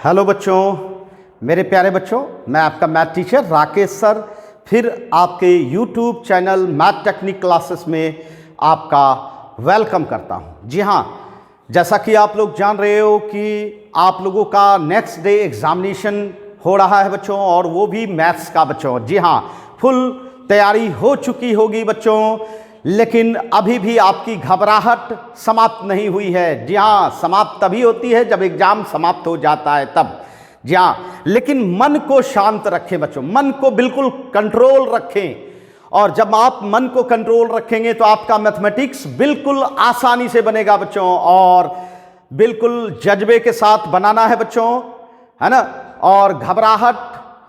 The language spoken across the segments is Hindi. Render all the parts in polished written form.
हेलो बच्चों, मेरे प्यारे बच्चों, मैं आपका मैथ टीचर राकेश सर फिर आपके YouTube channel math technique classes में आपका वेलकम करता हूं। जी हाँ, जैसा कि आप लोग जान रहे हो कि आप लोगों का नेक्स्ट डे एग्जामिनेशन हो रहा है बच्चों, और वो भी मैथ्स का बच्चों। जी हाँ, फुल तैयारी हो चुकी होगी बच्चों, लेकिन अभी भी आपकी घबराहट समाप्त नहीं हुई है। जी हाँ, समाप्त तभी होती है जब एग्जाम समाप्त हो जाता है तब। जी हाँ, लेकिन मन को शांत रखें बच्चों, मन को बिल्कुल कंट्रोल रखें। और जब आप मन को कंट्रोल रखेंगे तो आपका मैथमेटिक्स बिल्कुल आसानी से बनेगा बच्चों, और बिल्कुल जज्बे के साथ बनाना है बच्चों, है ना। और घबराहट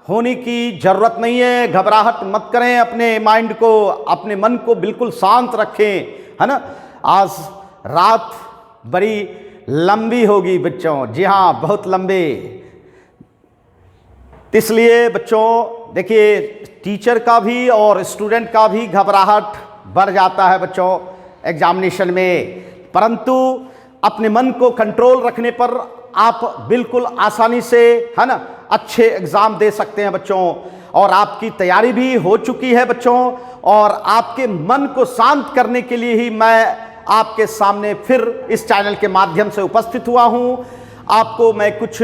होने की जरूरत नहीं है, घबराहट मत करें। अपने माइंड को, अपने मन को बिल्कुल शांत रखें, है ना। आज रात बड़ी लंबी होगी बच्चों, जी हाँ, बहुत लंबी। इसलिए बच्चों देखिए, टीचर का भी और स्टूडेंट का भी घबराहट बढ़ जाता है बच्चों एग्जामिनेशन में, परंतु अपने मन को कंट्रोल रखने पर आप बिल्कुल आसानी से, है ना, अच्छे एग्जाम दे सकते हैं बच्चों। और आपकी तैयारी भी हो चुकी है बच्चों, और आपके मन को शांत करने के लिए ही मैं आपके सामने फिर इस चैनल के माध्यम से उपस्थित हुआ हूं। आपको मैं कुछ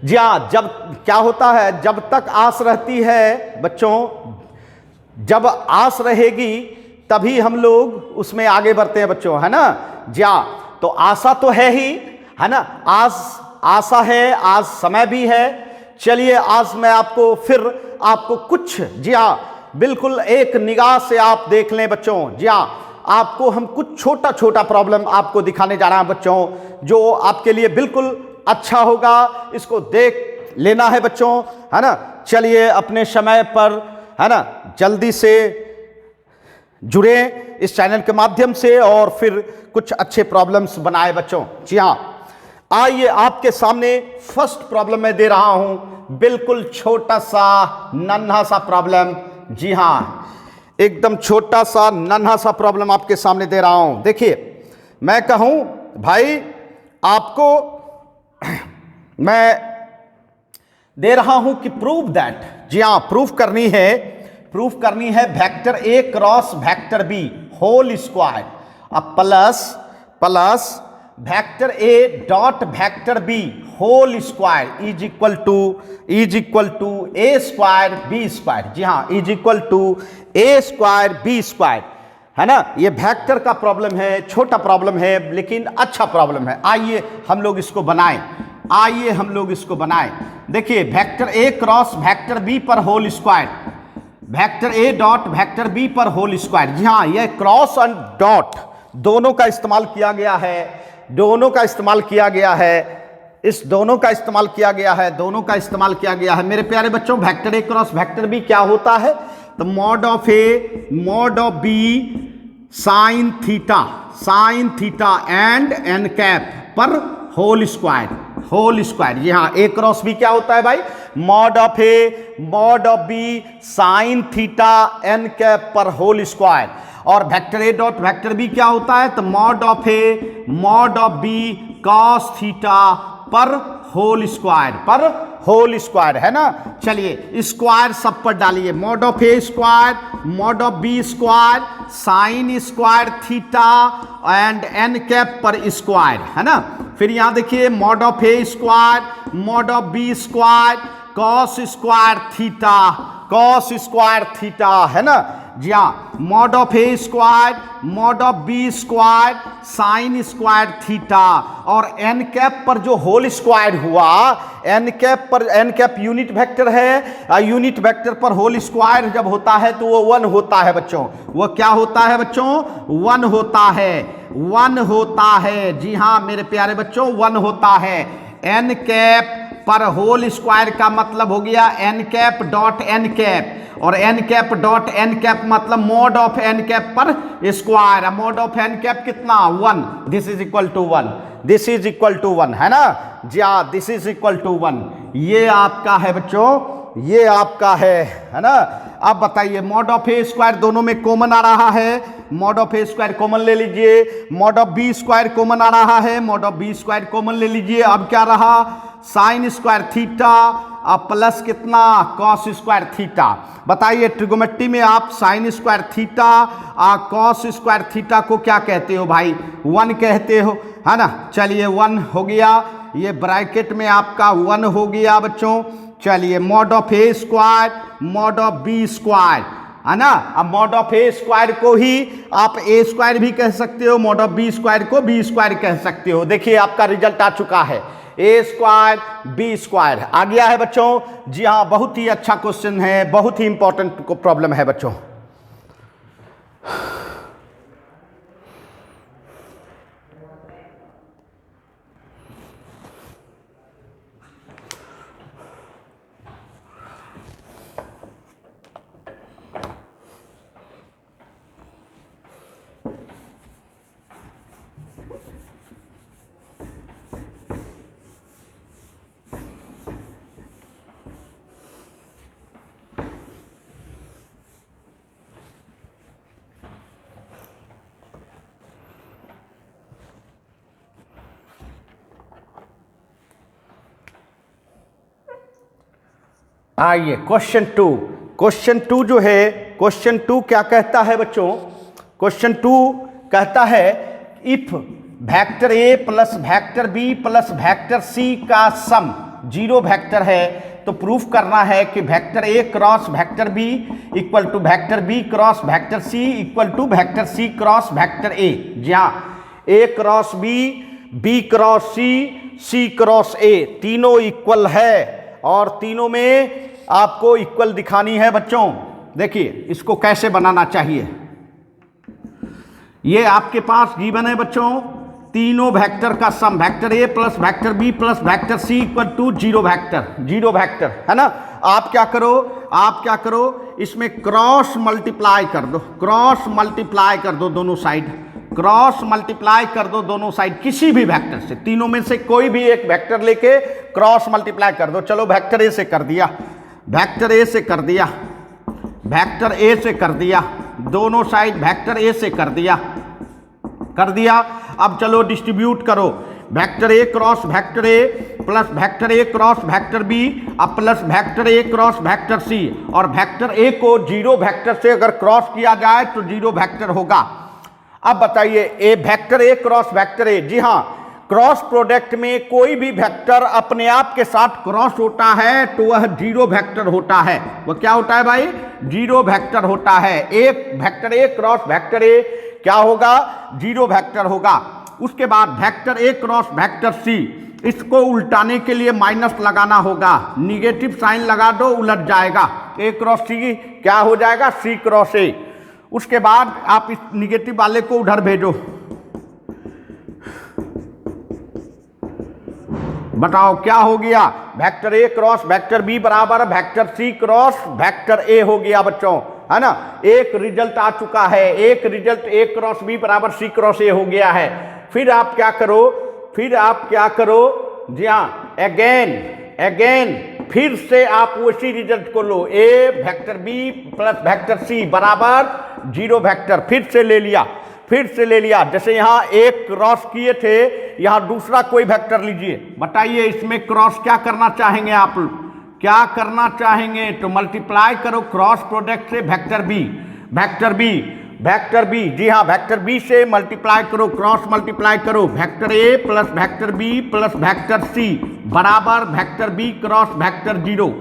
जी हाँ, जब क्या होता है, जब तक आस रहती है बच्चों, जब आस रहेगी तभी हम लोग उसमें आगे बढ़ते हैं बच्चों, है ना। जी हाँ, तो आशा तो है ही, है ना। आज आशा है, आज समय भी है। चलिए, आज मैं आपको कुछ, जी हाँ, बिल्कुल एक निगाह से आप देख लें बच्चों। जी हाँ, आपको हम कुछ छोटा छोटा प्रॉब्लम आपको दिखाने जा रहे हैं बच्चों, जो आपके लिए बिल्कुल अच्छा होगा। इसको देख लेना है बच्चों, है ना। चलिए, अपने समय पर, है ना, जल्दी से जुड़े इस चैनल के माध्यम से और फिर कुछ अच्छे प्रॉब्लम्स बनाए बच्चों। जी हाँ, आइए आपके सामने फर्स्ट प्रॉब्लम मैं दे रहा हूं, बिल्कुल छोटा सा नन्हा सा प्रॉब्लम। जी हाँ, एकदम छोटा सा नन्हा सा प्रॉब्लम आपके सामने दे रहा हूं। देखिए, मैं कहूं भाई आपको मैं दे रहा हूं कि प्रूव दैट, जी हाँ, प्रूफ करनी है vector A cross vector B whole square अब plus vector A dot vector B whole square is equal to A square B square. जी हाँ, is equal to A square B square, है ना। ये वेक्टर का प्रॉब्लम है, छोटा प्रॉब्लम है लेकिन अच्छा प्रॉब्लम है। आइए हम लोग इसको बनाएं। देखिए, vector A cross vector B पर whole square, vector A dot vector B पर होल स्क्वायर। जी हाँ, यह क्रॉस और डॉट दोनों का इस्तेमाल किया गया है, इस दोनों का इस्तेमाल किया गया है मेरे प्यारे बच्चों। Vector A cross vector B क्या होता है, तो mod of B sine theta and N cap पर होल स्क्वायर। जी हाँ, ए क्रॉस बी क्या होता है भाई, mod of B sine theta N cap पर होल स्क्वायर। और vector A dot vector B क्या होता है, तो mod of B cos theta पर होल स्क्वायर, है ना। चलिए, स्क्वायर सब पर डालिए, mod of A square, mod of B square, sine square theta and N cap पर स्क्वायर, है ना। फिर यहां देखिए, mod of A square, mod of B square, cos square theta, है ना। जी हाँ, mod of A square, mod of B square, sine square theta, और एन कैप पर जो होल स्क्वायर हुआ, एन कैप यूनिट वेक्टर है, यूनिट वेक्टर पर होल स्क्वायर जब होता है तो वो 1 होता है बच्चों। वो क्या होता है बच्चों, 1 होता है। जी हाँ मेरे प्यारे बच्चों, 1 होता है। एन कैप पर होल स्क्वायर का मतलब हो गया N cap dot N cap, और N cap dot N cap मतलब मॉड ऑफ एन कैप पर square. Mod of N cap कितना, 1, दिस इज इक्वल टू 1, है ना। जी हाँ, दिस इज इक्वल टू 1। ये आपका है बच्चों ये आपका है ना। अब बताइए मॉड ऑफ ए स्क्वायर दोनों में कॉमन आ रहा है, mod of A square common ले लीजिए, mod of B square common आ रहा है, mod of B square common ले लीजिए। अब क्या रहा, साइन स्क्वायर थीटा अब प्लस कितना कॉस स्क्वायर थीटा। बताइए ट्रिगोमेट्री में आप sine square theta cos square theta को क्या कहते हो भाई, 1 कहते हो, है ना। चलिए 1 हो गया, ये ब्रैकेट में आपका 1 हो गया बच्चों। चलिए mod of A square mod of B square, है ना। अब मॉड ऑफ ए स्क्वायर को ही आप ए स्क्वायर भी कह सकते हो, मॉड ऑफ बी स्क्वायर को बी स्क्वायर कह सकते हो। देखिए आपका रिजल्ट आ चुका है, ए स्क्वायर बी स्क्वायर आ गया है बच्चों। जी हाँ, बहुत ही अच्छा क्वेश्चन है, बहुत ही इंपॉर्टेंट प्रॉब्लम है बच्चों। आइए क्वेश्चन 2। क्वेश्चन 2 जो है, क्वेश्चन 2 क्या कहता है बच्चों, क्वेश्चन 2 कहता है if vector A plus vector B plus vector C का सम 0 वेक्टर है तो प्रूफ करना है कि vector A cross vector B equal to vector B cross vector C equal to vector C cross vector A. जी हाँ, A cross B cross C cross A तीनों इक्वल है और तीनों में आपको इक्वल दिखानी है बच्चों। देखिए इसको कैसे बनाना चाहिए, ये आपके पास गिवन है बच्चों, तीनों वेक्टर का sum vector A plus vector B plus vector C equal to 0 vector, है ना। आप क्या करो इसमें क्रॉस मल्टीप्लाई कर दो, क्रॉस मल्टीप्लाई कर दो दोनों साइड, क्रॉस मल्टीप्लाई कर दो दोनों साइड किसी भी वेक्टर से, तीनों में से कोई भी एक वेक्टर लेके क्रॉस मल्टीप्लाई कर दो। चलो वेक्टर ए से कर दिया, वेक्टर ए से कर दिया, वेक्टर ए से कर दिया, दोनों साइड वेक्टर ए से कर दिया। अब चलो डिस्ट्रीब्यूट करो, vector A cross vector A plus vector A cross vector B अब plus vector A cross vector C, और वेक्टर ए को 0 वेक्टर से अगर क्रॉस किया जाए तो 0 वेक्टर होगा। अब बताइए A vector A cross vector A, जी हाँ, क्रॉस प्रोडक्ट में कोई भी वेक्टर अपने आप के साथ क्रॉस होता है तो वह 0 वेक्टर होता है। वह क्या होता है भाई, 0 वेक्टर होता है। एक vector A cross vector A क्या होगा, 0 वेक्टर होगा। उसके बाद vector A cross vector C, इसको उल्टाने के लिए माइनस लगाना होगा, निगेटिव साइन लगा दो उलट जाएगा, ए क्रॉस सी क्या हो जाएगा, सी क्रॉस ए। उसके बाद आप इस निगेटिव वाले को उधर भेजो, बताओ क्या हो गया, vector A cross vector B बराबर vector C cross vector A हो गया बच्चों, है ना। एक रिजल्ट आ चुका है, एक रिजल्ट ए क्रॉस बी बराबर सी क्रॉस ए हो गया है। फिर आप क्या करो, जी हाँ, अगेन फिर से आप उसी रिजल्ट को लो, A vector B plus vector C बराबर 0 वेक्टर, फिर से ले लिया। जैसे यहाँ एक क्रॉस किए थे, यहाँ दूसरा कोई वेक्टर लीजिए। बताइए इसमें क्रॉस क्या करना चाहेंगे आप, क्या करना चाहेंगे, तो मल्टीप्लाई करो क्रॉस प्रोडक्ट से वेक्टर बी, जी हाँ, वेक्टर बी से मल्टीप्लाई करो, क्रॉस मल्टीप्लाई करो, vector A plus vector B plus vector C बराबर vector B cross vector 0।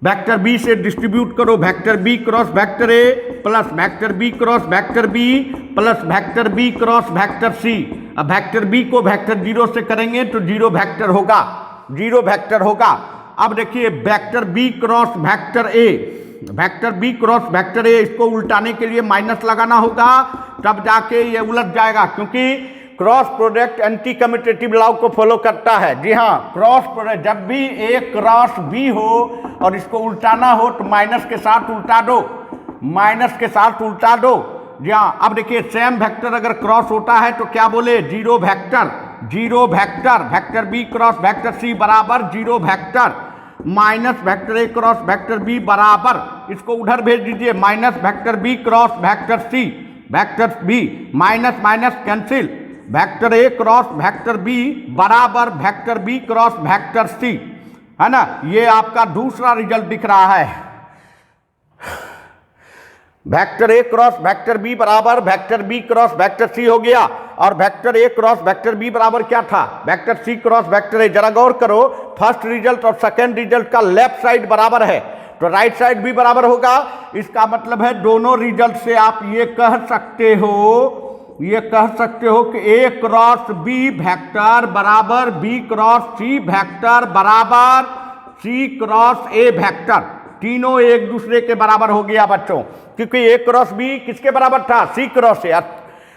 Vector B से डिस्ट्रीब्यूट करो, vector B cross vector A plus vector B cross vector B plus vector B cross vector C. अब वेक्टर बी को वेक्टर 0 से करेंगे तो 0 वेक्टर होगा। अब देखिए vector B cross vector A, vector B cross vector A, इसको उल्टाने के लिए माइनस लगाना होगा, तब जाके ये उलट जाएगा, क्योंकि cross product anti commutative law को फॉलो करता है। जी हाँ, क्रॉस प्रोडक्ट जब भी ए क्रॉस बी हो और इसको उल्टाना हो तो माइनस के साथ उल्टा दो, जी हाँ। अब देखिए सेम वेक्टर अगर क्रॉस होता है तो क्या बोले, 0 vector, vector B cross vector C बराबर 0 vector. Minus vector A cross vector B बराबर, इसको उधर भेज दीजिए, minus vector B cross vector C, vector B minus minus cancel, vector A cross vector B बराबर vector B cross vector C, है ना। ये आपका दूसरा रिजल्ट दिख रहा है, vector A cross vector B बराबर vector B cross vector C हो गया, और vector A cross vector B बराबर क्या था, vector C cross vector A. जरा गौर करो, फर्स्ट रिजल्ट और सेकंड रिजल्ट का लेफ्ट साइड बराबर है तो राइट साइड भी बराबर होगा। इसका मतलब है दोनों रिजल्ट से आप ये कह सकते हो कि ए क्रॉस बी वेक्टर बराबर बी क्रॉस सी वेक्टर बराबर सी क्रॉस ए वेक्टर, तीनों एक दूसरे के बराबर हो गया बच्चों, क्योंकि ए क्रॉस बी किसके बराबर था, सी क्रॉस ए,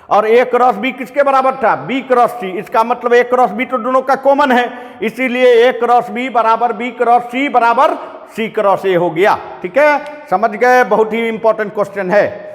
और ए क्रॉस बी किसके बराबर था, बी क्रॉस सी। इसका मतलब ए क्रॉस बी तो दोनों का कॉमन है, इसीलिए ए क्रॉस बी बराबर बी क्रॉस सी बराबर सी क्रॉस ए हो गया। ठीक है, समझ गए, बहुत ही इंपॉर्टेंट क्वेश्चन है।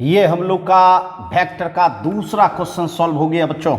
ये हम लोग का वेक्टर का दूसरा क्वेश्चन सॉल्व हो गया बच्चों।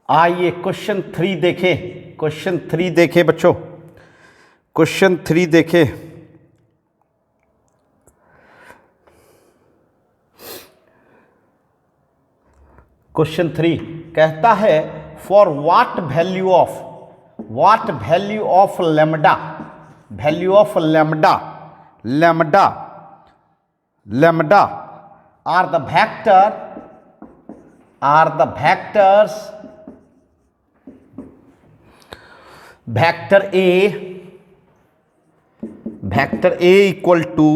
आइए क्वेश्चन 3 देखें, क्वेश्चन 3 देखें बच्चों, क्वेश्चन 3 देखें। क्वेश्चन 3 कहता है for what value of lambda, value of lambda are the vectors vector A equal to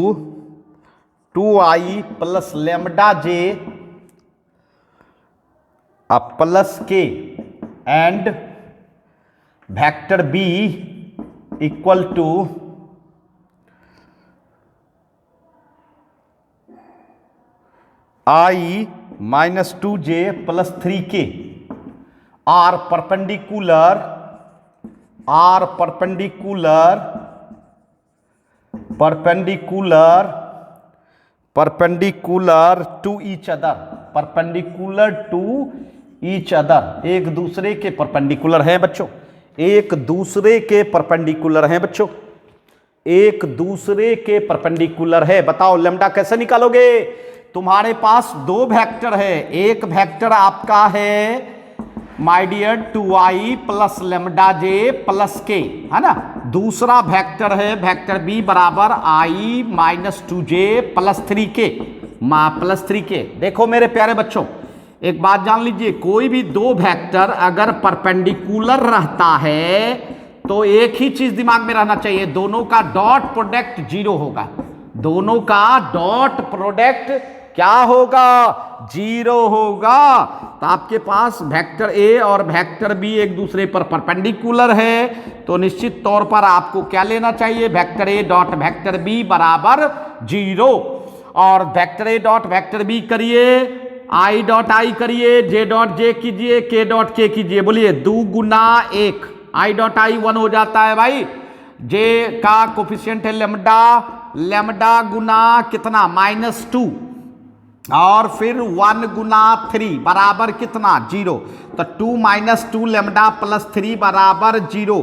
2i plus lambda J plus K and vector B equal to i minus 2j plus 3k are perpendicular to each other, एक दूसरे के परपेंडिकुलर हैं बच्चों, एक दूसरे के परपेंडिकुलर हैं बच्चों, एक दूसरे के परपेंडिकुलर है। बताओ लैम्डा कैसे निकालोगे? तुम्हारे पास दो वेक्टर है, एक वेक्टर आपका है my dear 2i plus lambda J plus K, है ना। दूसरा वेक्टर है वेक्टर बी बराबर i minus 2j plus 3k। देखो मेरे प्यारे बच्चों, एक बात जान लीजिए, कोई भी दो वेक्टर अगर परपेंडिकुलर रहता है तो एक ही चीज दिमाग में रहना चाहिए, दोनों का डॉट प्रोडक्ट 0 होगा, दोनों का डॉट प्रोडक्ट क्या होगा? 0 होगा। तो आपके पास वेक्टर ए और वेक्टर बी एक दूसरे पर परपेंडिकुलर है, तो निश्चित तौर पर आपको क्या लेना चाहिए? Vector A dot vector B बराबर 0, और vector A dot vector B करिए, आई डॉट आई करिए, जे डॉट जे कीजिए, के डॉट के कीजिए। बोलिए 2 गुना 1, आई डॉट आई 1 हो जाता है भाई, जे का कोफिशिएंट है लैम्डा गुना कितना? -2, और फिर 1 गुना 3 बराबर कितना? 0। तो 2 माइनस 2 लैम्डा प्लस 3 बराबर 0,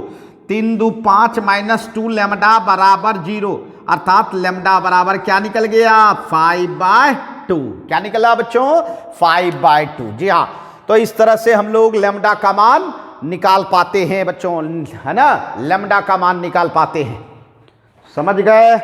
3 2 5 माइनस 2 लैम्डा बराबर 0, अर्थात लैम्डा बराबर क्या निकल गया? 5/10। 2। क्या निकला बच्चों? 5/2। जी हाँ, तो इस तरह से हम लोग लैम्डा का मान निकाल पाते हैं बच्चों, है ना, लैम्डा का मान निकाल पाते हैं। समझ गए?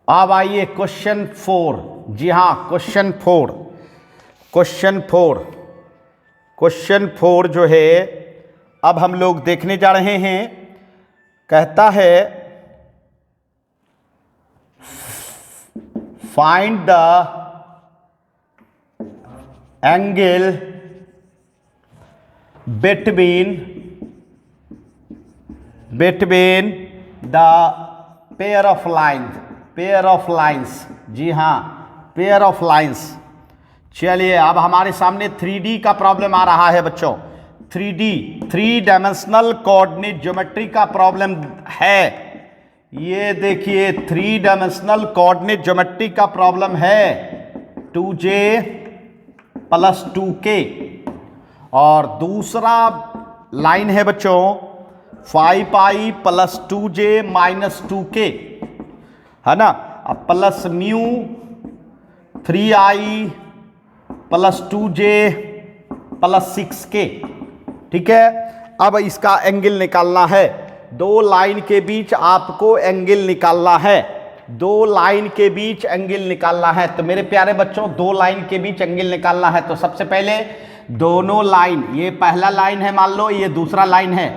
अब आइए क्वेश्चन 4। जी हाँ, क्वेश्चन 4। क्वेश्चन 4 जो है अब हम लोग देखने जा रहे हैं। कहता है find the angle between the pair of lines. जी हाँ, पेयर ऑफ लाइन्स। चलिए, अब हमारे सामने 3D का प्रॉब्लम आ रहा है बच्चों। 3 डायमेंशनल कोऑर्डिनेट ज्योमेट्री का प्रॉब्लम है। ये देखिए, 3 डायमेंशनल कोऑर्डिनेट ज्योमेट्री का प्रॉब्लम है। 2j + 2k और दूसरा लाइन है बच्चों 5i + 2j - 2k, है ना, अब plus mu 3i + 2j + 6k। ठीक है, अब इसका एंगल निकालना है। दो लाइन के बीच आपको एंगल निकालना है। दो लाइन के बीच एंगल निकालना है। तो मेरे प्यारे बच्चों, दो लाइन के बीच एंगल निकालना है। तो सबसे पहले दोनों लाइन, ये पहला लाइन है मान लो, ये दूसरा लाइन है।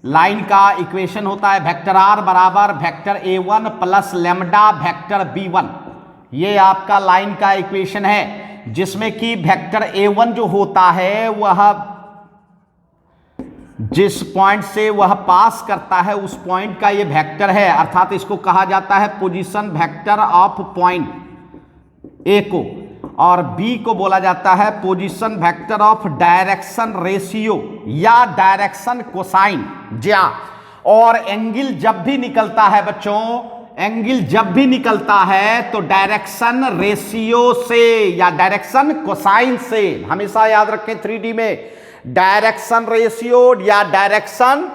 लाइन का इक्वेशन होता है वेक्टर r बराबर vector a1 + lambda vector b1। ये आपका लाइन का इक्वेशन है, जिसमें कि वेक्टर a1 जो होता है वह जिस पॉइंट से वह पास करता है उस पॉइंट का ये वेक्टर है, अर्थात इसको कहा जाता है position vector of point A को, और बी को बोला जाता है position vector of direction ratio या डायरेक्शन कोसाइन। जी हाँ, और एंगल जब भी निकलता है बच्चों, एंगल जब भी निकलता है तो डायरेक्शन रेशियो से या डायरेक्शन कोसाइन से। हमेशा याद रखें 3D में डायरेक्शन रेशियो या डायरेक्शन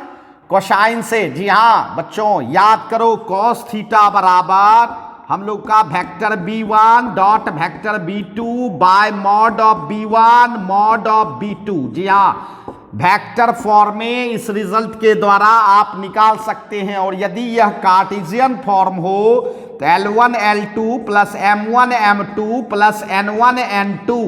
कोसाइन से। जी हाँ बच्चों, याद करो cos थीटा बराबर हम लोग का vector b1 dot vector b2 bye mod of b1 mod of b2। जी हाँ, वेक्टर फॉर्म में इस रिजल्ट के द्वारा आप निकाल सकते हैं। और यदि यह कार्टेशियन फॉर्म हो तो L1 L2 + M1 M2 + N1 N2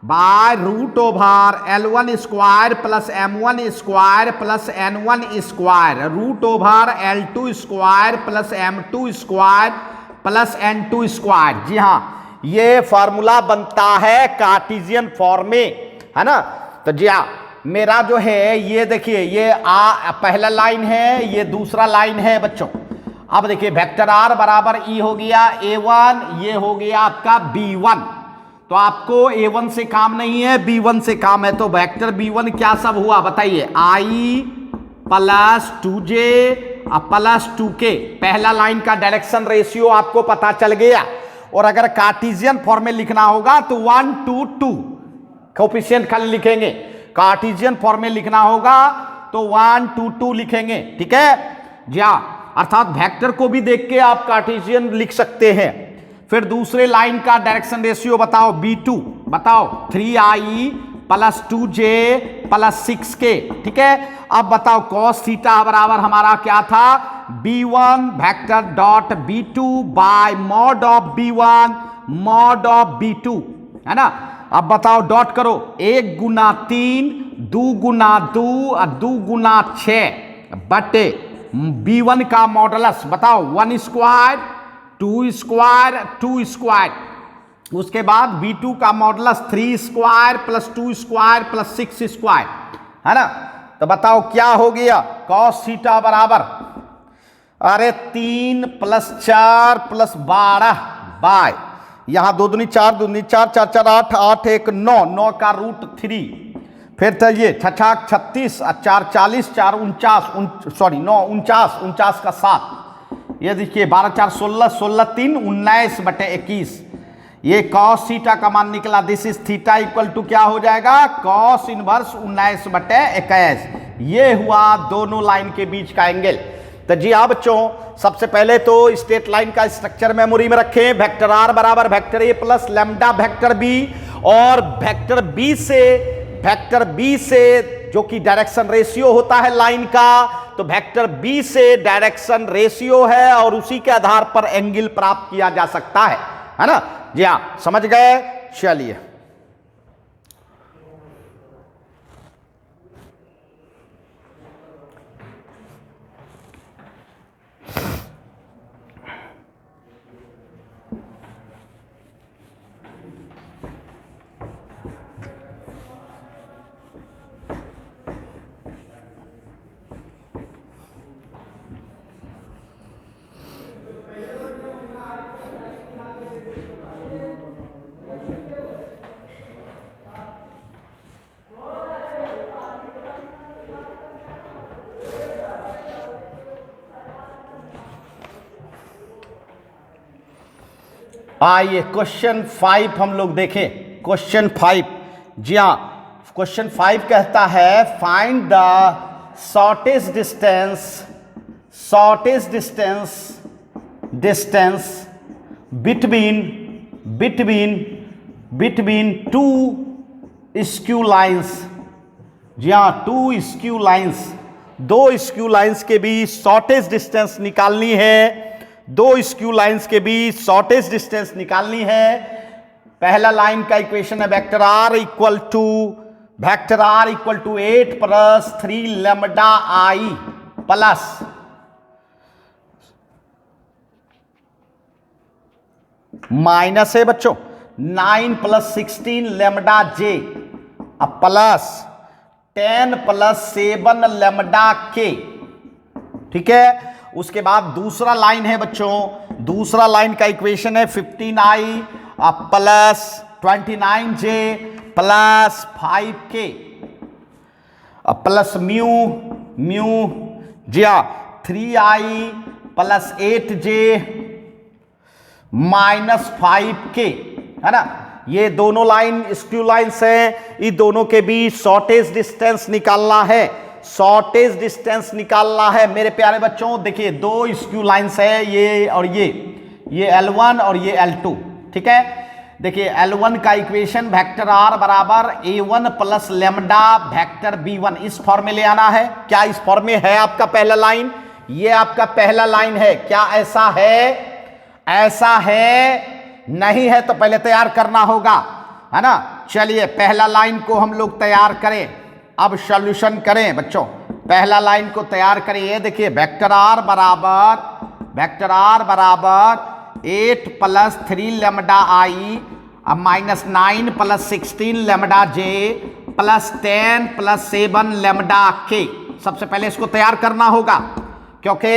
by root over L1 square + M1 square + N1 square root over L2 square + M2 square + N2 square. जी हाँ, ये फार्मूला बनता है कार्टेशियन फॉर्म में, है ना। तो जी हाँ, मेरा जो है ये देखिए, ये पहला लाइन है, ये दूसरा लाइन है बच्चों। अब देखिए वेक्टर r बराबर e हो गया a1, ये हो गया आपका b1। तो आपको a1 से काम नहीं है, b1 से काम है। तो वेक्टर b1 क्या सब हुआ बताइए, i + 2j + 2k। पहला लाइन का डायरेक्शन रेशियो आपको पता चल गया। और अगर कार्टेशियन फॉर्म में लिखना होगा तो 1 2 2 कोएफिशिएंट खाली लिखेंगे। कार्टेशियन फॉर्म में लिखना होगा तो 1 2 2 लिखेंगे। ठीक है जी हाँ, अर्थात वेक्टर को भी देख के आप कार्टेशियन लिख सकते हैं। फिर दूसरे लाइन का डायरेक्शन रेशियो बताओ b2, बताओ 3i + 2j + 6k। ठीक है, अब बताओ cos थीटा बराबर हमारा क्या था, b1 vector dot b2 bye mod of b1 mod of b2, है ना। अब बताओ डॉट करो, 1 × 3 2 × 2 और 2 × 6 बटे b1 का मॉडुलस बताओ 1 स्क्वायर 2 स्क्वायर 2 स्क्वायर। उसके बाद b2 का मॉडुलस 3 स्क्वायर + 2 स्क्वायर + 6 स्क्वायर, है ना। तो बताओ क्या हो गया, cos थीटा बराबर, अरे 3 + 4 + 12 बाय, यहां 2 दूनी 4, 2 दूनी 4, 4 4 8, 8 1 9, 9 का √3, फिर चलिए 6 6 36 और 4 40, 4 49, सॉरी 9 49, 49 का 7, ये देखिए 12 4 16, 16 3 19/21, ये cos थीटा का मान निकला। This is theta equal to क्या हो जाएगा, cos इनवर्स 19/21। ये हुआ दोनों लाइन के बीच का एंगल। तो जी हाँ बच्चों, सबसे पहले तो स्ट्रेट लाइन का स्ट्रक्चर मेमोरी में रखें। वेक्टर आर बराबर vector A plus lambda vector B, और वेक्टर बी से जो कि डायरेक्शन रेशियो होता है लाइन का, तो वेक्टर बी से डायरेक्शन रेशियो है और उसी के आधार पर एंगल प्राप्त किया जा सकता है ना। जी हाँ, समझ गए। चलिए आइए क्वेश्चन 5 हम लोग देखें। क्वेश्चन 5, जी हाँ, क्वेश्चन 5 कहता है find the shortest distance between two skew lines. जी हाँ, 2 स्क्यू लाइंस, 2 स्क्यू लाइंस के बीच शॉर्टेस्ट डिस्टेंस निकालनी है। 2 स्क्यू लाइंस के बीच शॉर्टेस्ट डिस्टेंस निकालनी है। पहला लाइन का इक्वेशन है vector R equal to 8 + 3 lambda I plus minus है बच्चों 9 + 16 लैम्डा जे प्लस 10 + 7 लैम्डा के। ठीक है, उसके बाद दूसरा लाइन है बच्चों, दूसरा लाइन का इक्वेशन है 15i plus 29j plus 5k plus mu जी हाँ 3i plus 8j minus 5k, है ना। ये दोनों लाइन स्क्यू लाइन्स हैं, इन दोनों के बीच शॉर्टेज डिस्टेंस निकालना है। शॉर्टेज डिस्टेंस निकालना है मेरे प्यारे बच्चों। देखिए 2 स्क्यू लाइन्स है, ये और ये L1 और ये L2। ठीक है, देखिए L1 का इक्वेशन वेक्टर R बराबर A1 plus lambda vector B1, इस फॉर्म में ले आना है। क्या इस फॉर्म में है आपका पहला लाइन? ये आपका पहला लाइन है। क्या ऐसा है? ऐसा है नहीं है तो पहले तैयार करना होगा, है ना। चलिए पहला लाइन को हम लोग तैयार करें, अब सॉल्यूशन करें बच्चों। पहला लाइन को तैयार करें। ये देखिए वेक्टर आर बराबर 8 + 3 लैम्डा आई minus 9 + 16 lambda J plus 10 + 7 lambda के। सबसे पहले इसको तैयार करना होगा क्योंकि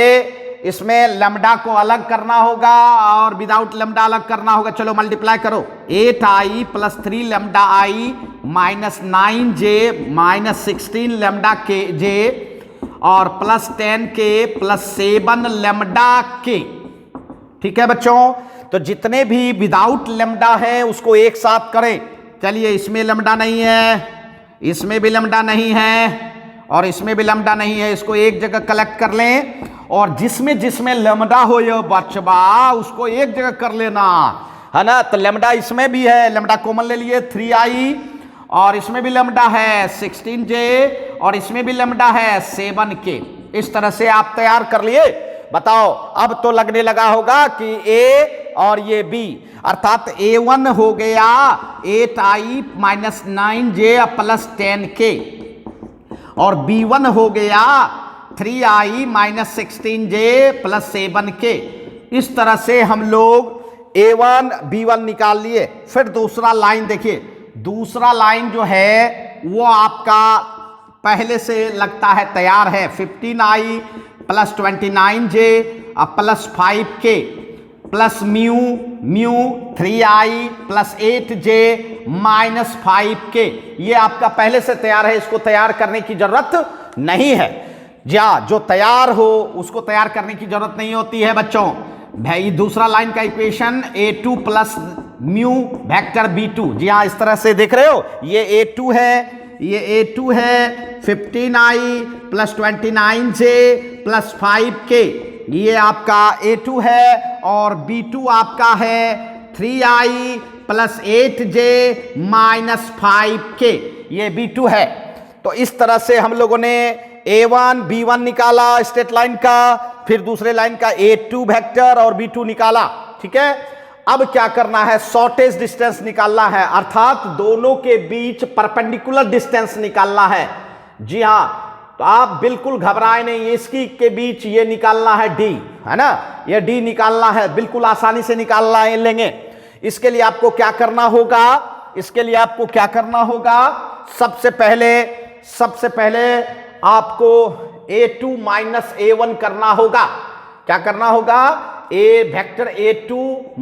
इसमें लैम्डा को अलग करना होगा और विदाउट लैम्डा अलग करना होगा। चलो मल्टीप्लाई करो, 8i + 3 लैम्डा आई माइनस 9j माइनस 16 लैम्डा के जे और प्लस 10k प्लस 7 लैम्डा के। ठीक है बच्चों, तो जितने भी विदाउट लैम्डा है उसको एक साथ करें। चलिए इसमें लैम्डा नहीं है, इसमें भी लैम्डा नहीं है और इसमें भी लैम्डा नहीं है, इसको एक जगह कलेक्ट कर लें और जिसमें लैम्डा हो ये बचबा उसको एक जगह कर लेना, है ना। तो लैम्डा इसमें भी है, लैम्डा कॉमन ले लिए 3i और इसमें भी लैम्डा है 16j और इसमें भी लैम्डा है 7k। इस तरह से आप तैयार कर लिए। बताओ अब तो लगने लगा होगा कि a और ये b, अर्थात a1 हो गया 8i minus 9j plus 10k और b1 हो गया 3i minus 16j plus 7k। इस तरह से हम लोग a1 b1 निकाल लिए। फिर दूसरा लाइन देखिए, दूसरा लाइन जो है वो आपका पहले से लगता है तैयार है। 15i plus 29J plus 5K plus mu 3I plus 8J minus 5K। ये आपका पहले से तैयार है, इसको तैयार करने की जरूरत नहीं है। या जो तैयार हो उसको तैयार करने की जरूरत नहीं होती है बच्चों। भाई दूसरा लाइन का equation A2 plus mu vector B2, जी हाँ इस तरह से देख रहे हो, ये A2 है, ये A2 है 15I plus 29J plus 5K, ये आपका A2 है, और B2 आपका है 3I plus 8J minus 5K, ये B2 है। तो इस तरह से हम लोगों ने A1 B1 निकाला स्ट्रेट लाइन का, फिर दूसरे लाइन का A2 वेक्टर और B2 निकाला, ठीक है। अब क्या करना है, शॉर्टेज डिस्टेंस निकालना है, अर्थात दोनों के बीच परपेंडिकुलर डिस्टेंस निकालना है। जी हाँ, तो आप बिल्कुल घबराए नहीं, इसकी के बीच ये निकालना है D, है ना, ये D निकालना है, बिल्कुल आसानी से निकालना है लेंगे। इसके लिए आपको क्या करना होगा, इसके लिए आपको क्या करना होगा, सबसे पहले आपको A2 माइनस A1 करना होगा। क्या करना होगा, वेक्टर A2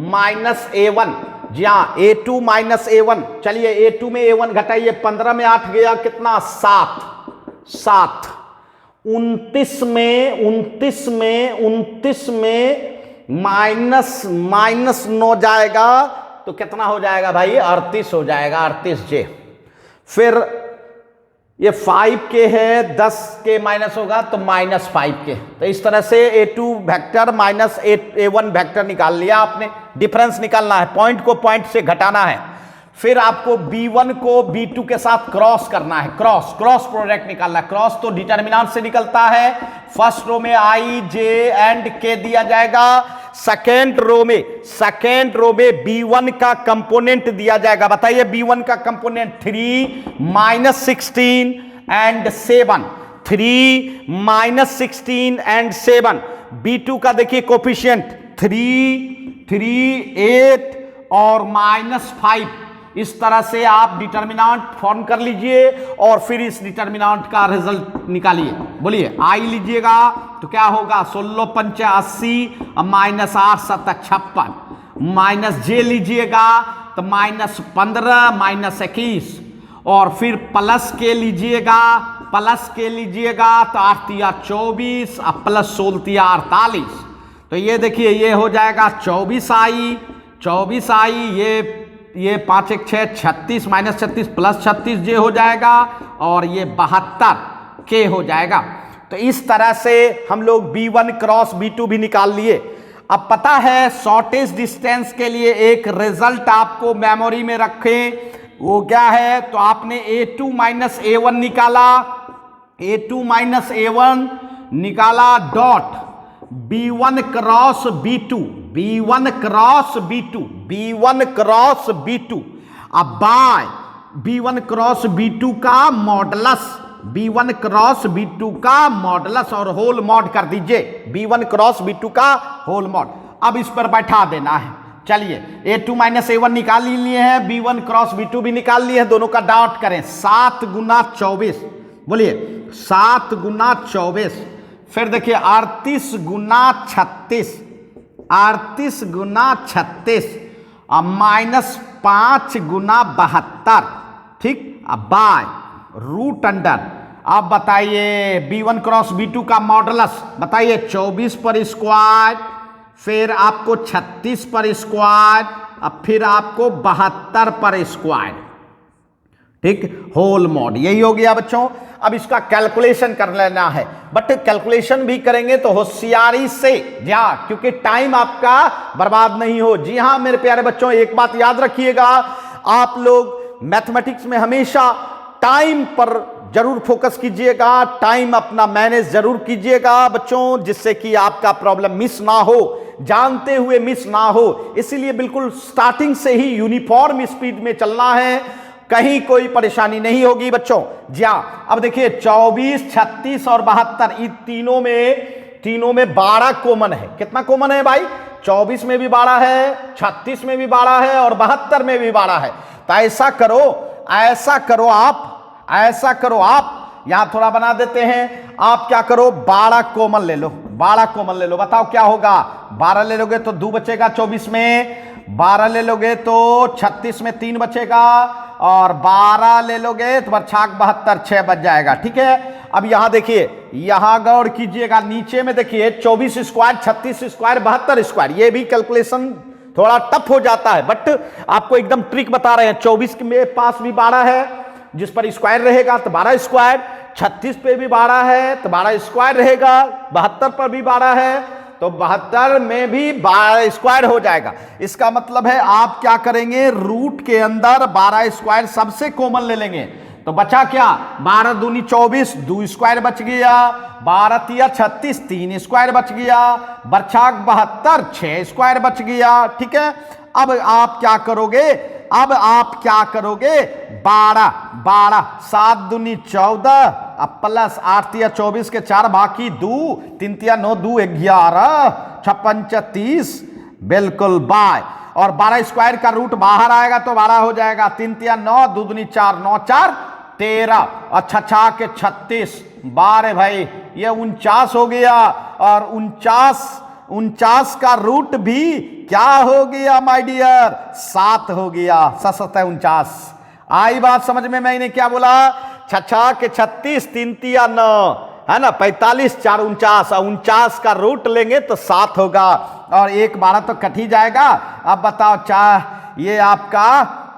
माइनस A1, जी हाँ A2 माइनस A1। चलिए A2 में A1 घटाइए, 15 में 8 गया कितना, 7। 29 में माइनस 9 जाएगा तो कितना हो जाएगा भाई, 38 हो जाएगा, 38J। फिर ये 5K है, 10K माइनस होगा तो माइनस 5K। तो इस तरह से A2 vector minus A1 vector निकाल लिया आपने। डिफरेंस निकालना है, पॉइंट को पॉइंट से घटाना है। फिर आपको B1 को B2 के साथ क्रॉस करना है, क्रॉस प्रोडक्ट निकालना है। क्रॉस तो डिटर्मिनेंट से निकलता है, फर्स्ट रो में I J एंड K दिया जाएगा, सेकेंड रो में B1 का कंपोनेंट दिया जाएगा। बताइए B1 का component 3 minus 16 and 7, 3 minus 16 and 7। B2 का देखिए कोफिशिएंट 3, 8 और माइनस 5। इस तरह से आप डिटर्मिनेंट फॉर्म कर लीजिए और फिर इस डिटर्मिनेंट का रिजल्ट निकालिए। बोलिए I लीजिएगा तो क्या होगा, 16 पंचे 80 माइनस 8 7 56, माइनस J लीजिएगा तो माइनस 15 माइनस 21, और फिर प्लस K लीजिएगा तो 8 तिया 24 और प्लस 16 तिया 48। तो ये देखिए ये हो जाएगा 24I, ये 5 1 6 36 माइनस 36 प्लस 36 J हो जाएगा, और ये 72 K हो जाएगा। तो इस तरह से हम लोग B1 क्रॉस B2 भी निकाल लिए। अब पता है शॉर्टेज डिस्टेंस के लिए एक रिजल्ट आपको मेमोरी में रखें, वो क्या है, तो आपने A2 माइनस A1 निकाला डॉट B1 क्रॉस B2 अब बाय B1 क्रॉस B2 का मॉडुलस और होल मॉड कर दीजिए, B1 क्रॉस B2 का होल मॉड। अब इस पर बैठा देना है। चलिए A2 माइनस A1 निकाल लिए हैं, B1 क्रॉस B2 भी निकाल लिए हैं, दोनों का डॉट करें। 7 गुना 24, बोलिए 7 गुना 24। फिर देखिए 38 गुना 36 और माइनस 5 गुना 72, ठीक। अब बाय रूट अंडर, अब बताइए B1 क्रॉस B2 का मॉडुलस बताइए, 24 पर स्क्वायर, फिर आपको 36 पर स्क्वायर, अब फिर आपको 72 पर स्क्वायर, ठीक, होल मॉड। यही हो गया बच्चों। अब इसका कैलकुलेशन कर लेना है, बट कैलकुलेशन भी करेंगे तो होशियारी से, जी हाँ, क्योंकि टाइम आपका बर्बाद नहीं हो। जी हाँ मेरे प्यारे बच्चों, एक बात याद रखिएगा, आप लोग मैथमेटिक्स में हमेशा टाइम पर जरूर फोकस कीजिएगा, टाइम अपना मैनेज जरूर कीजिएगा बच्चों, जिससे कि आपका प्रॉब्लम मिस ना हो, जानते हुए मिस ना हो। इसीलिए बिल्कुल स्टार्टिंग से ही यूनिफॉर्म स्पीड में चलना है, कहीं कोई परेशानी नहीं होगी बच्चों। जी हाँ, अब देखिए 24, 36 और 72, इन तीनों में 12 कॉमन है। कितना कॉमन है भाई, 24 में भी 12 है, 36 में भी 12 है और 72 में भी 12 है। तो ऐसा करो आप यहां थोड़ा बना देते हैं। आप क्या करो, 12 कॉमन ले लो, 12 कॉमन ले लो, बताओ क्या होगा। 12 ले लोगे तो 2 बचेगा 24 में, 12 ले लोगे तो 36 में 3 बचेगा, और 12 ले लोगे तो बरछाक 72, 6 बच जाएगा। ठीक है, अब यहां देखिए, यहां गौर कीजिएगा, नीचे में देखिए 24 स्क्वायर, 36 स्क्वायर, 72 स्क्वायर, ये भी कैलकुलेशन थोड़ा टफ हो जाता है, बट आपको एकदम ट्रिक बता रहे हैं। 24 के मेरे पास भी 12 है, जिस पर स्क्वायर रहेगा तो 12 स्क्वायर, 36 पे भी 12 है तो 12 स्क्वायर रहेगा, 72 पर भी 12 है तो 72 में भी 12 स्क्वायर हो जाएगा। इसका मतलब है आप क्या करेंगे, रूट के अंदर 12 स्क्वायर सबसे कॉमन ले लेंगे, तो बचा क्या, 12 दूनी 24, 2 स्क्वायर बच गया, 12 तिया 36, 3 स्क्वायर बच गया, बरछाक 72, 6 स्क्वायर बच गया। ठीक है, अब आप क्या करोगे, अब आप क्या करोगे, 12 12 7 दूनी 14, अब प्लस 8 तिया 24 के 4, बाकी 2, 3 तिया 9, 2 11, 56 30, बिल्कुल बाय। और 12 स्क्वायर का रूट बाहर आएगा तो 12 हो जाएगा, 3 तिया 9, 2 दूनी 4, 9 4 13, और 6 के 36, 12 भाई ये 49 हो गया, और 49 का रूट भी क्या हो गया माय डियर, 7 हो गया, 7 49। आई बात समझ में, मैंने क्या बोला, 6 के 36, 3 तिया 9 है ना, 45, 4 49, और 49 का रूट लेंगे तो 7 होगा, और 1 12 तो कट ही जाएगा। अब बताओ ये आपका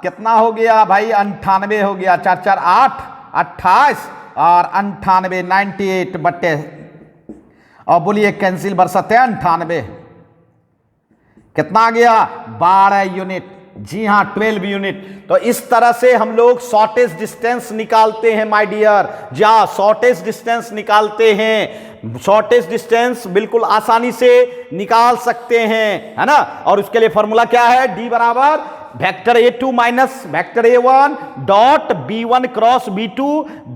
कितना हो गया भाई, 98 हो गया, 4 4 8 28, और 98 98 बट्टे, और बोलिए कैंसिल बरसते 98, कितना आ गया, 12 यूनिट। जी हाँ, 12 यूनिट। तो इस तरह से हम लोग शॉर्टेज डिस्टेंस निकालते हैं माय डियर, जहां शॉर्टेज डिस्टेंस निकालते हैं, शॉर्टेज डिस्टेंस बिल्कुल आसानी से निकाल सकते हैं, है ना। और उसके लिए फॉर्मूला क्या है, डी बराबर vector A2 minus vector A1 dot B1 cross B2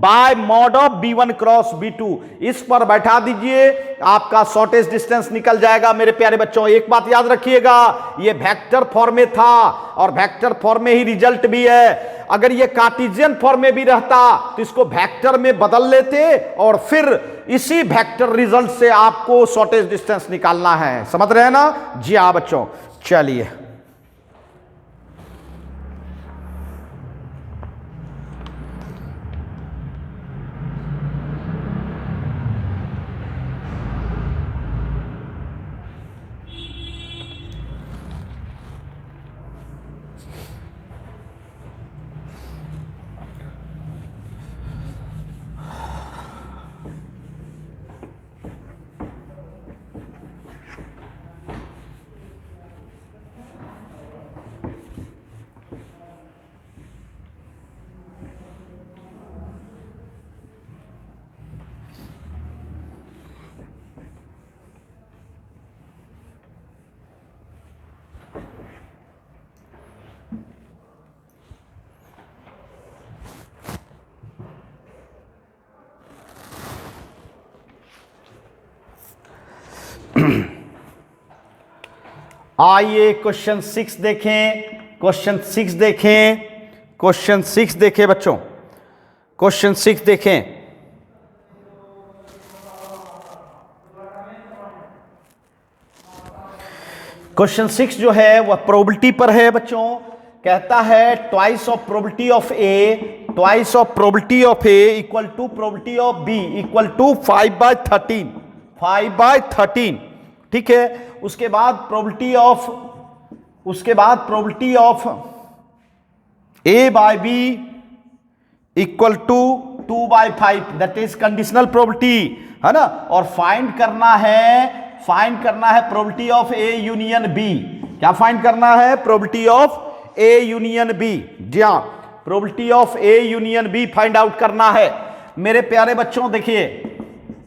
bye mod of B1 cross B2। इस पर बैठा दीजिए, आपका शॉर्टेज डिस्टेंस निकल जाएगा। मेरे प्यारे बच्चों, एक बात याद रखिएगा, ये वेक्टर फॉर्म में था और वेक्टर फॉर्म में ही रिजल्ट भी है। अगर ये कार्टेशियन फॉर्म में भी रहता तो इसको वेक्टर में बदल लेते और फिर इसी वेक्टर रिजल्ट से आपको शॉर्टेज डिस्टेंस निकालना है। समझ रहे हैं ना? जी हाँ बच्चों, चलिए आइए क्वेश्चन 6 देखें, क्वेश्चन 6 देखें, क्वेश्चन 6 देखें बच्चों, क्वेश्चन 6 देखें। क्वेश्चन 6 जो है वह प्रोबेबिलिटी पर है बच्चों। कहता है twice of probability of A, twice of probability of A equal to probability of B equal to 5/13, 5/13। ठीक है, उसके बाद प्रोबेबिलिटी ऑफ, उसके बाद probability of A by B equal to 2/5, that is conditional probability, है ना। और फाइंड करना है, फाइंड करना है probability of A union B. क्या फाइंड करना है? Probability of A union B. जी हाँ, probability of A union B find out करना है। मेरे प्यारे बच्चों देखिए,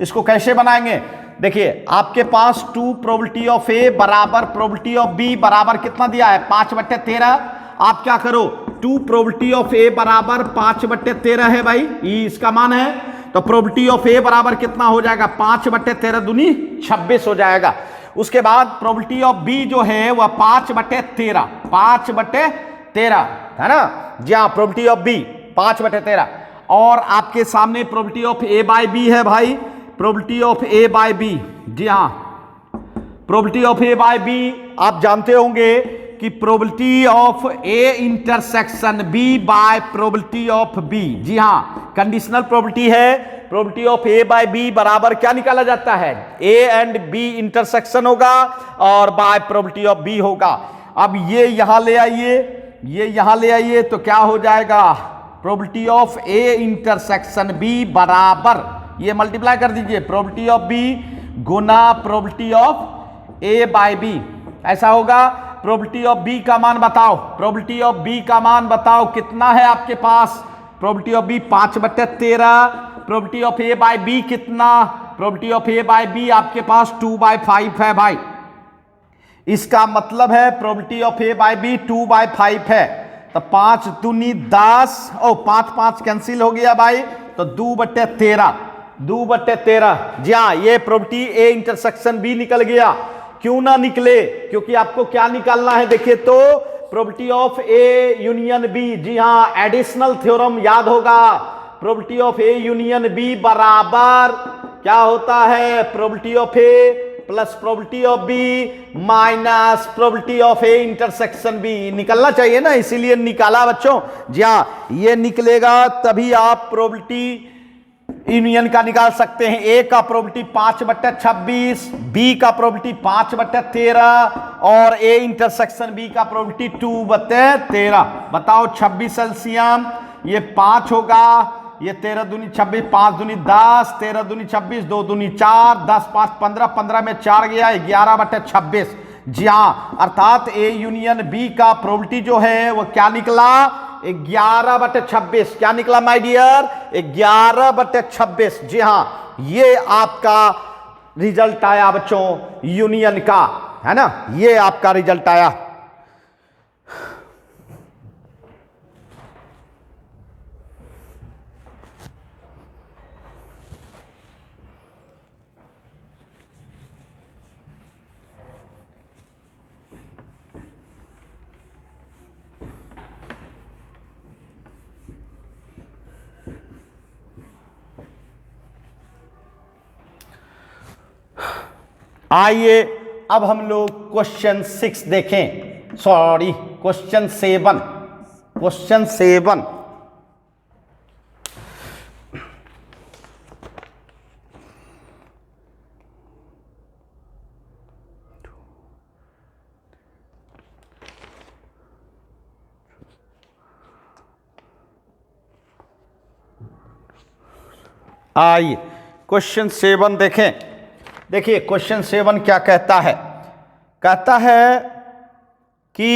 इसको कैसे बनाएंगे? देखिए आपके पास 2 प्रोबेबिलिटी ऑफ ए बराबर प्रोबेबिलिटी ऑफ बी बराबर कितना दिया है? 5/13। आप क्या करो, 2 प्रोबेबिलिटी ऑफ ए बराबर 5/13 है भाई, ये इसका मान है। तो प्रोबेबिलिटी ऑफ ए बराबर कितना हो जाएगा? 5/13 दूनी 26 हो जाएगा। उसके बाद प्रोबेबिलिटी ऑफ बी जो है वह 5/13 है ना। जी हाँ, प्रोबेबिलिटी ऑफ बी 5/13। और आपके सामने probability of A by B है भाई, probability of A by B. जी हाँ, probability of A by B आप जानते होंगे कि probability of A intersection B by probability of B. जी हाँ, कंडीशनल प्रोबेबिलिटी है, probability of A by B बराबर क्या निकाला जाता है, ए एंड बी इंटरसेक्शन होगा और बाय प्रोबेबिलिटी ऑफ बी होगा। अब ये यहां ले आइए, ये यहां ले आइए तो क्या हो जाएगा, probability of A intersection B बराबर, ये मल्टीप्लाई कर दीजिए, प्रोबेबिलिटी ऑफ बी गुना probability of A by B, ऐसा होगा। प्रोबेबिलिटी ऑफ बी का मान बताओ, प्रोबेबिलिटी ऑफ बी का मान बताओ कितना है आपके पास, probability of B 5/13, probability of A by B कितना, probability of A by B आपके पास 2/5 है भाई। इसका मतलब है probability of A by B 2/5 है, तो 5 दूनी 10 और 5 5 कैंसिल हो गया भाई, तो 2/13, 2/13। जी हाँ, ये प्रोबेबिलिटी ए इंटरसेक्शन बी निकल गया। क्यों ना निकले, क्योंकि आपको क्या निकालना है, देखिए तो probability of A union B. जी हाँ, एडिशनल थ्योरम याद होगा, probability of A union B बराबर क्या होता है, probability of A plus probability of B minus probability of A intersection B. निकलना चाहिए ना, इसीलिए निकाला बच्चों। जी हाँ, ये निकलेगा तभी आप प्रोबेबिलिटी यूनियन का निकाल सकते हैं। ए का प्रोबेबिलिटी 5/26, बी का प्रोबेबिलिटी 5/13 और ए इंटरसेक्शन बी का प्रोबेबिलिटी 2/13। बताओ 26 एलसीएम, ये 5 होगा, ये 13 दूनी 26, 5 दूनी 10, 13 दूनी 26, 2 दूनी 4, 10 5 15, 15 में 4 गया, 11/26। जी हाँ, अर्थात ए यूनियन बी का प्रोबेबिलिटी जो है वो क्या निकला, 11/26। क्या निकला माय डियर, 11/26। जी हाँ, ये आपका रिजल्ट आया बच्चों यूनियन का, है ना, ये आपका रिजल्ट आया। आइए अब हम लोग क्वेश्चन 6 देखें, सॉरी क्वेश्चन 7, क्वेश्चन 7। आइए क्वेश्चन 7 देखें। देखिए क्वेश्चन 7 क्या कहता है, कहता है कि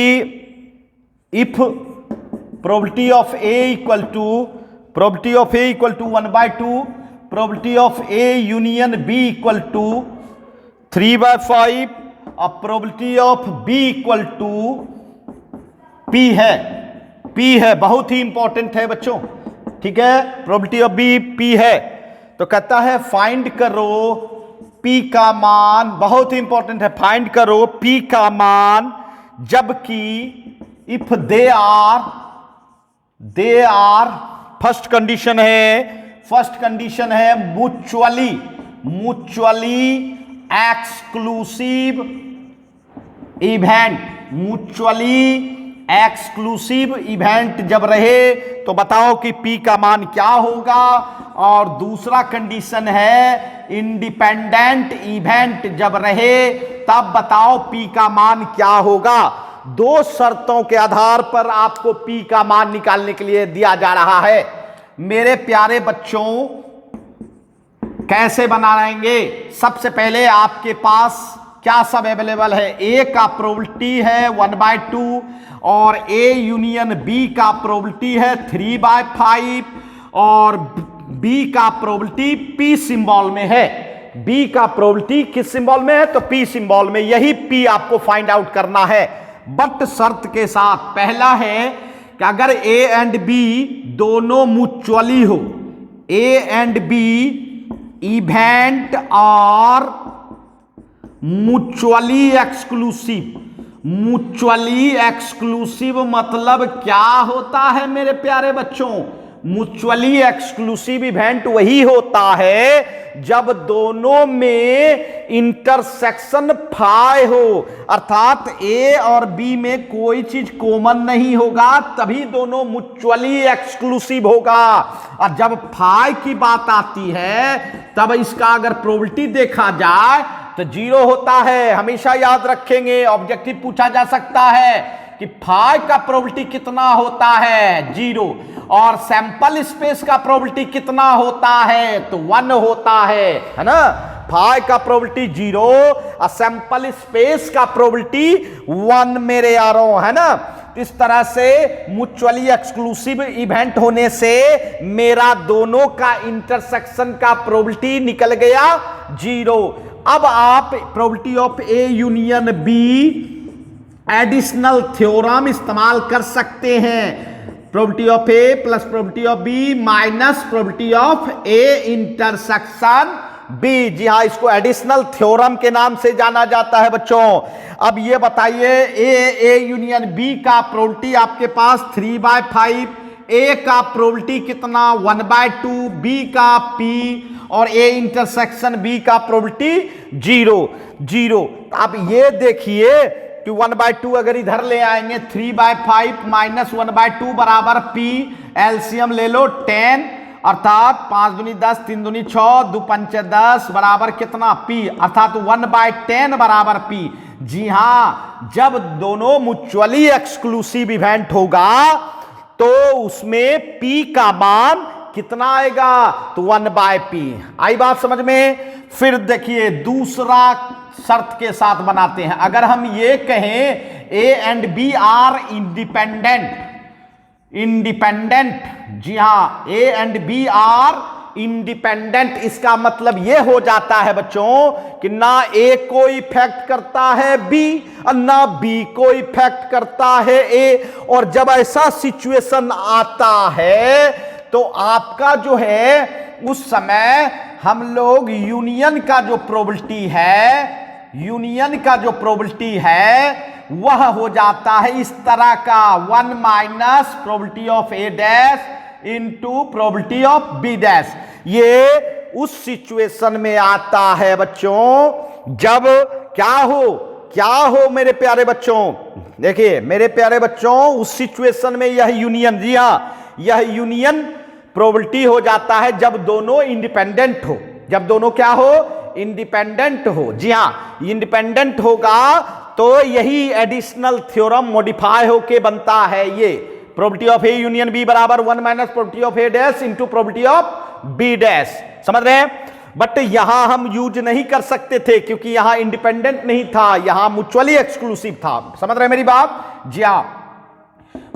if probability of A equal to 1/2, probability of A union B equal to 3/5 और probability of B equal to P है, पी है, बहुत ही इंपॉर्टेंट है बच्चों, ठीक है, प्रोबेबिलिटी ऑफ बी पी है। तो कहता है फाइंड करो P का मान, बहुत ही इंपॉर्टेंट है, फाइंड करो P का मान जबकि if they are first condition है म्यूचुअली एक्सक्लूसिव इवेंट जब रहे तो बताओ कि P का मान क्या होगा। और दूसरा कंडीशन है इंडिपेंडेंट इवेंट जब रहे तब बताओ P का मान क्या होगा। दो शर्तों के आधार पर आपको P का मान निकालने के लिए दिया जा रहा है। मेरे प्यारे बच्चों कैसे बनाएंगे, सबसे पहले आपके पास क्या सब अवेलेबल है, A का प्रोबेबिलिटी है 1/2 और A यूनियन B का प्रोबेबिलिटी है 3/5 और B का प्रोबेबिलिटी P सिंबल में है। B का प्रोबेबिलिटी किस सिंबल में है, तो P सिंबल में, यही P आपको फाइंड आउट करना है। बट शर्त के साथ, पहला है कि अगर A एंड B दोनों म्यूचुअली हो, A एंड B इवेंट और म्यूचुअली एक्सक्लूसिव मतलब क्या होता है मेरे प्यारे बच्चों, म्यूचुअली एक्सक्लूसिव इवेंट वही होता है जब दोनों में इंटरसेक्शन फाई हो, अर्थात ए और बी में कोई चीज कॉमन नहीं होगा, तभी दोनों म्यूचुअली एक्सक्लूसिव होगा। और जब फाई की बात आती है तब इसका अगर प्रोबेबिलिटी देखा जाए तो 0 होता है। हमेशा याद रखेंगे, ऑब्जेक्टिव पूछा जा सकता है कि फाई का प्रोबेबिलिटी कितना होता है, 0, और सैंपल स्पेस का प्रोबेबिलिटी कितना होता है, तो 1 होता है ना। फाई का प्रोबेबिलिटी 0 और सैंपल स्पेस का प्रोबेबिलिटी 1 मेरे यारों, है ना। इस तरह से म्यूचुअली एक्सक्लूसिव इवेंट होने से मेरा दोनों का इंटरसेक्शन का प्रोबेबिलिटी निकल गया 0। अब आप probability of A union B additional theorem इस्तेमाल कर सकते हैं। Probability of A plus probability of B minus probability of A intersection B. जी हाँ, इसको एडिशनल थ्योरम के नाम से जाना जाता है बच्चों। अब ये बताइए, ए यूनियन बी का प्रोबेबिलिटी आपके पास 3/5, ए का प्रोबेबिलिटी कितना 1/2, बी का पी और ए इंटरसेक्शन बी का प्रोबेबिलिटी 0। अब ये देखिए कि 1/2 अगर इधर ले आएंगे 3/5 माइनस 1/2 बराबर पी, एलसीएम ले लो 10, अर्थात 5 दूनी 10, 3 दूनी 6, 2 पंचे 10 बराबर कितना पी, अर्थात 1/10 बराबर पी। जी हां, जब दोनों म्यूचुअली एक्सक्लूसिव इवेंट होगा तो उसमें पी का मान कितना आएगा, तो 1/p। आई बात समझ में। फिर देखिए दूसरा शर्त के साथ बनाते हैं। अगर हम ये कहें A and B are independent, जी हां, A and B are independent, इसका मतलब यह हो जाता है बच्चों कि ना ए को इफेक्ट करता है बी और ना बी को इफेक्ट करता है ए। और जब ऐसा सिचुएशन आता है तो आपका जो है उस समय हम लोग यूनियन का जो प्रोबेबिलिटी है वह हो जाता है इस तरह का 1 minus probability of A dash into probability of B dash. ये उस सिचुएशन में आता है बच्चों जब क्या हो मेरे प्यारे बच्चों। देखिए मेरे प्यारे बच्चों, उस सिचुएशन में यह यूनियन, जी हां, यह यूनियन प्रोबेबिलिटी हो जाता है जब दोनों इंडिपेंडेंट हो। जब दोनों क्या हो, इंडिपेंडेंट हो। जी हां, इंडिपेंडेंट होगा तो यही एडिशनल थ्योरम मॉडिफाई होके बनता है। ये probability of A union B बराबर 1 minus probability of A dash into probability of B dash. समझ रहे हैं। बट यहां हम यूज नहीं कर सकते थे क्योंकि यहां इंडिपेंडेंट नहीं था, यहां म्यूचुअली एक्सक्लूसिव था। समझ रहे हैं मेरी बात। जी हां,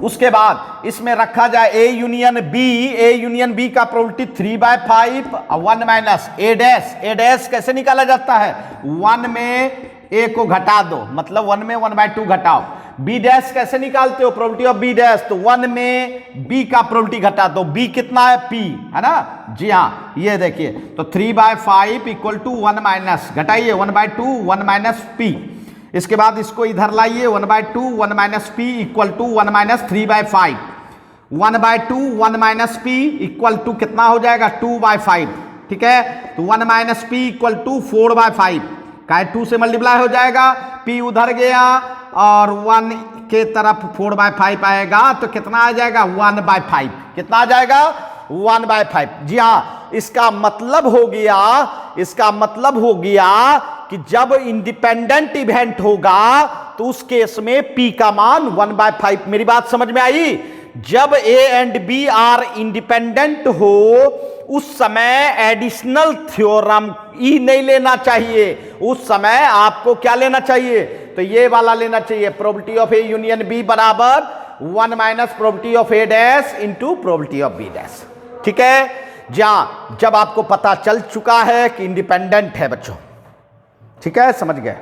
उसके बाद इसमें रखा जाए ए यूनियन बी का प्रोबेबिलिटी 3/5 और 1 माइनस ए डैश कैसे निकाला जाता है, 1 में ए को घटा दो, मतलब 1 में 1/2 घटाओ। बी डैश कैसे निकालते हो, प्रोबेबिलिटी ऑफ बी डैश, तो 1 में बी का प्रोबेबिलिटी घटा दो, बी कितना है पी, है ना। जी हाँ, ये देखिए तो 3/5 इक्वल टू 1 माइनस, घटाइए 1/2 1 माइनस पी। इसके बाद इसको इधर लाइए 1/2 1 minus P equal to 1 minus 3/5, 1/2 1 minus P equal to कितना हो जाएगा 2/5। ठीक है, तो 1 माइनस पी इक्वल टू 4/5 का 2 से मल्टीप्लाई हो जाएगा, पी उधर गया और 1 के तरफ 4/5 आएगा तो कितना आ जाएगा 1/5। कितना आ जाएगा 1/5। जी हाँ, इसका मतलब हो गया कि जब इंडिपेंडेंट इवेंट होगा तो उस केस में P का मान 1/5। मेरी बात समझ में आई। जब A and B are independent हो उस समय एडिशनल थ्योरम E नहीं लेना चाहिए, उस समय आपको क्या लेना चाहिए, तो ये वाला लेना चाहिए, probability of A union B बराबर 1 minus probability of A dash into probability of B dash. ठीक है, जब आपको पता चल चुका है कि इंडिपेंडेंट है बच्चों। ठीक है, समझ गए।